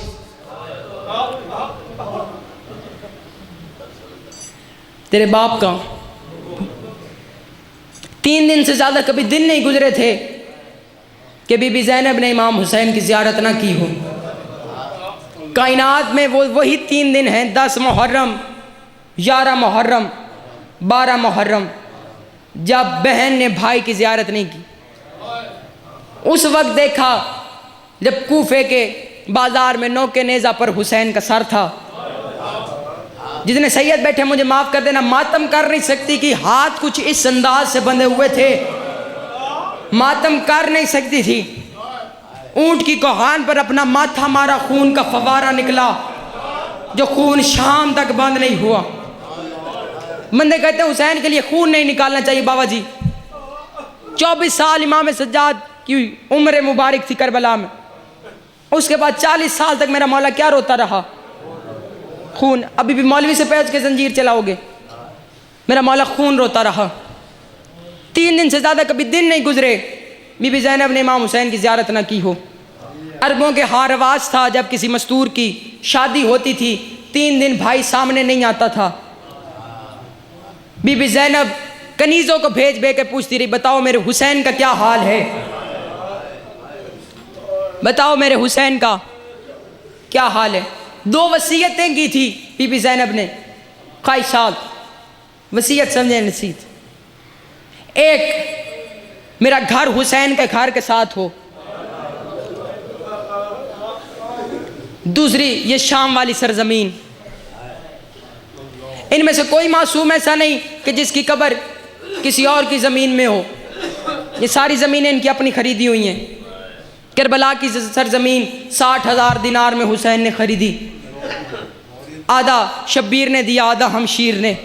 तेरे बाप का। 3 दिन से ज़्यादा कभी दिन नहीं गुजरे थे कि बीबी ज़ैनब ने इमाम हुसैन की ज़ियारत ना की हो। कायनात में वही 3 दिन हैं, 10 मुहर्रम, 11 मुहर्रम, 12 मुहर्रम, जब बहन ने भाई की ज़ियारत नहीं की। उस वक्त देखा जब कूफे के बाज़ार में नोके नेज़ा पर हुसैन का सर था। जितने सैयद बैठे मुझे माफ़ कर देना, मातम कर नहीं सकती कि हाथ कुछ इस अंदाज से बंधे हुए थे, मातम कर नहीं सकती थी। ऊंट की कोहान पर अपना माथा मारा, खून का फवारा निकला, जो खून शाम तक बंद नहीं हुआ। बंदे कहते हैं हुसैन के लिए खून नहीं निकालना चाहिए। बाबा जी 24 साल इमाम सज्जाद की उम्र मुबारक थी करबला में, उसके बाद 40 साल तक मेरा मौला क्या रोता रहा? खून। अभी भी मौलवी से पैच के जंजीर चलाओगे? मेरा मौला खून रोता रहा। 3 दिन से ज़्यादा कभी दिन नहीं गुजरे बीबी ज़ैनब ने इमाम हुसैन की ज़ियारत ना की हो। अरबों के हाँ रवाज था, जब किसी मस्तूर की शादी होती थी 3 दिन भाई सामने नहीं आता था। बीबी ज़ैनब कनीज़ों को भेज के पूछती रही, बताओ मेरे हुसैन का क्या हाल है, बताओ मेरे हुसैन का क्या हाल है। 2 वसीयतें की थी बीबी ज़ैनब ने, ख्वाहिशात, वसीयत समझे नसीहत। एक, मेरा घर हुसैन के घर के साथ हो। दूसरी, ये शाम वाली सरजमीन। इनमें से कोई मासूम ऐसा नहीं कि जिसकी कब्र किसी और की ज़मीन में हो। ये सारी ज़मीनें इनकी अपनी खरीदी हुई हैं। करबला की सरजमीन 60,000 दिनार में हुसैन ने खरीदी। आधा शब्बीर ने दिया, आधा हमशीर ने,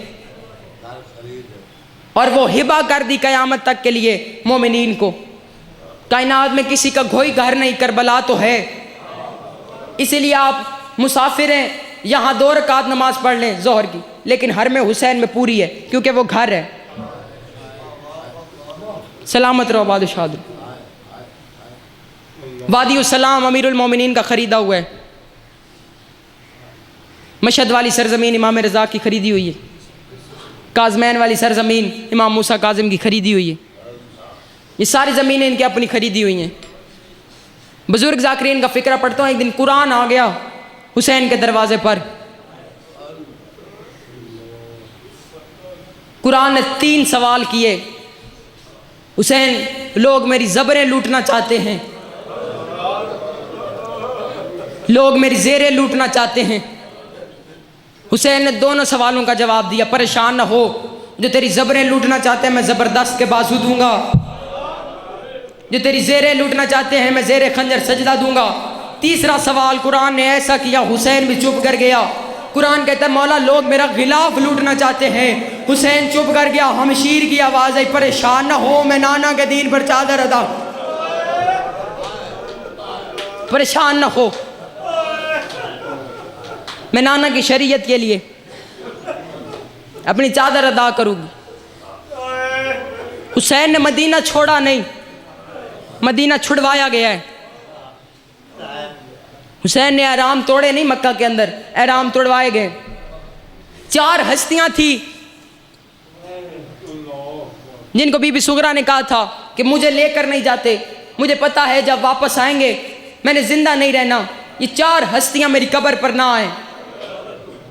और वो हिबा कर दी क़यामत तक के लिए मोमिनीन को। कायनात में किसी का कोई घर नहीं, करबला तो है। इसीलिए आप मुसाफिर हैं, यहाँ 2 रकात नमाज पढ़ लें ज़ोहर की, लेकिन हर में हुसैन में पूरी है, क्योंकि वो घर है। सलामत रहो बादशाह। वादी सलाम अमीरुल मोमिनीन का ख़रीदा हुआ है। मशहद वाली सरजमीन इमाम रज़ा की खरीदी हुई है। काज़मैन वाली सरजमीन इमाम मूसा काज़िम की खरीदी हुई है। ये सारी ज़मीनें इनकी अपनी खरीदी हुई हैं। बुज़ुर्ग ज़ाकिरीन का फ़िक्रा पढ़ता हूँ। एक दिन कुरान आ गया हुसैन के दरवाज़े पर। कुरान ने 3 सवाल किए। हुसैन, लोग मेरी ज़बरें लूटना चाहते हैं, लोग मेरी ज़ेरें लूटना चाहते हैं। हुसैन ने दोनों सवालों का जवाब दिया, परेशान ना हो, जो तेरी ज़बरें लूटना चाहते हैं मैं ज़बरदस्त के बाजू दूंगा, जो तेरी ज़ेरें लूटना चाहते हैं मैं ज़ेरे खंजर सजदा दूंगा। तीसरा सवाल कुरान ने ऐसा किया, हुसैन भी चुप कर गया। कुरान कहता है मौला, लोग मेरा गिलाफ लूटना चाहते हैं, हुसैन चुप कर गया। हमशीर की आवाज़ आई, परेशान ना हो, मैं नाना के दीन पर चादर अदा, परेशान ना हो, मैं नाना की शरीयत के लिए अपनी चादर अदा करूँगी। हुसैन ने मदीना छोड़ा नहीं, मदीना छुड़वाया गया है। हुसैन ने आराम तोड़े नहीं, मक्का के अंदर आराम तोड़वाए गए। 4 हस्तियां थी जिनको बीबी सुगरा ने कहा था कि मुझे लेकर नहीं जाते, मुझे पता है जब वापस आएंगे मैंने जिंदा नहीं रहना, ये 4 हस्तियां मेरी कब्र पर ना आए।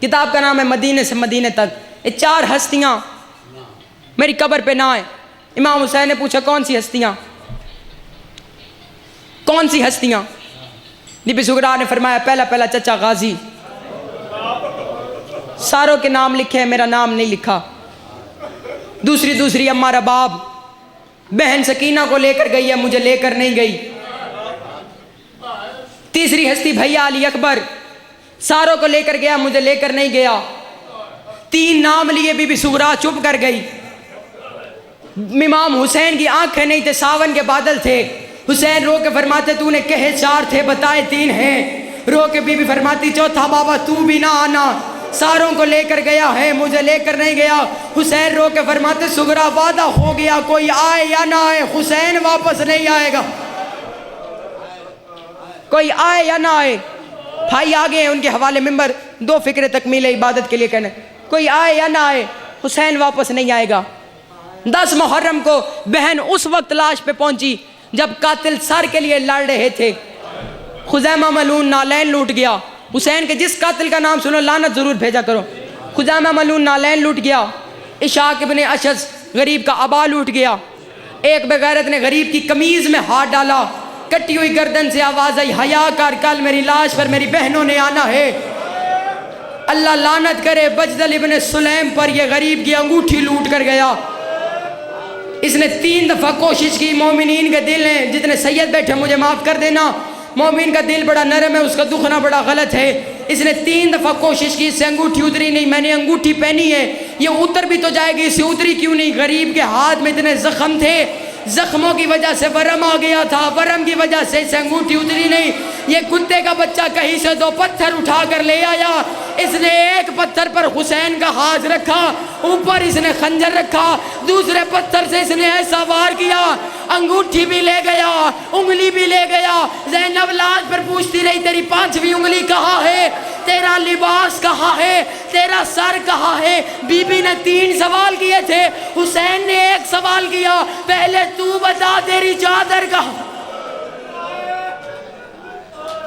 किताब का नाम है मदीने से मदीने तक। ये 4 हस्तियां मेरी कब्र पे ना आए। इमाम हुसैन ने पूछा कौन सी हस्तियां, कौन सी हस्तियां? बीबी सुगरा ने फरमाया पहला चचा गाजी, सारों के नाम लिखे हैं, मेरा नाम नहीं लिखा। दूसरी अम्मा रबाब, बहन सकीना को लेकर गई है, मुझे लेकर नहीं गई। तीसरी हस्ती भैया अली अकबर, सारों को लेकर गया, मुझे लेकर नहीं गया। 3 नाम लिए, बीबी सुगरा चुप कर गई। इमाम हुसैन की आंखें नहीं थे, सावन के बादल थे। हुसैन रो के फरमाते तूने कहे 4 थे, बताए 3 हैं। रो के बीबी फरमाती चौथा बाबा तू भी ना आना, सारों को लेकर गया है, मुझे लेकर नहीं गया। हुसैन रो के फरमाते सुगरा वादा हो गया, कोई आए या ना आए हुसैन वापस नहीं आएगा, कोई आए या ना आए। भाई आ गए उनके हवाले मिंबर, 2 फिक्रे तकमील इबादत के लिए कहने, कोई आए या ना आए हुसैन वापस नहीं आएगा। 10 मुहर्रम को बहन उस वक्त लाश पे पहुंची जब कातिल सर के लिए लड़ रहे थे। खुजैमा मलून नालैन लूट गया। हुसैन के जिस कातिल का नाम सुनो लानत जरूर भेजा करो। खुजैमा मलून नालैन लूट गया। इशाक इब्ने अशस गरीब का अबा लूट गया। एक बेगैरत ने गरीब की कमीज में हाथ डाला, कटी हुई गर्दन से आवाज आई हया कर, कल मेरी लाश पर मेरी बहनों ने आना है। अल्लाह लानत करे बजदल इब्ने सुलैम पर, यह गरीब की अंगूठी लूट कर गया। इसने 3 दफ़ा कोशिश की। मोमिनीन के दिल हैं, जितने सैयद बैठे मुझे माफ़ कर देना, मोमिन का दिल बड़ा नरम है, उसका दुखना बड़ा गलत है। इसने 3 दफ़ा कोशिश की, इससे अंगूठी उतरी नहीं। मैंने अंगूठी पहनी है, ये उतर भी तो जाएगी, इससे उतरी क्यों नहीं? गरीब के हाथ में इतने जख्म थे, जख्मों की वजह से वरम आ गया था, वरम की वजह से इसे अंगूठी उतरी नहीं। ये कुत्ते का बच्चा कहीं से 2 पत्थर उठा कर ले आया। इसने एक पत्थर पर हुसैन का हाथ रखा, ऊपर इसने खंजर रखा, दूसरे पत्थर से इसने ऐसा वार किया, अंगूठी भी ले गया, उंगली भी ले गया। ज़ैनब लाश पर पूछती रही तेरी 5वीं उंगली कहाँ है, तेरा लिबास कहाँ है, तेरा सर कहाँ है? बीबी ने 3 सवाल किए थे, हुसैन ने 1 सवाल किया, पहले तू बता तेरी चादर कहाँ।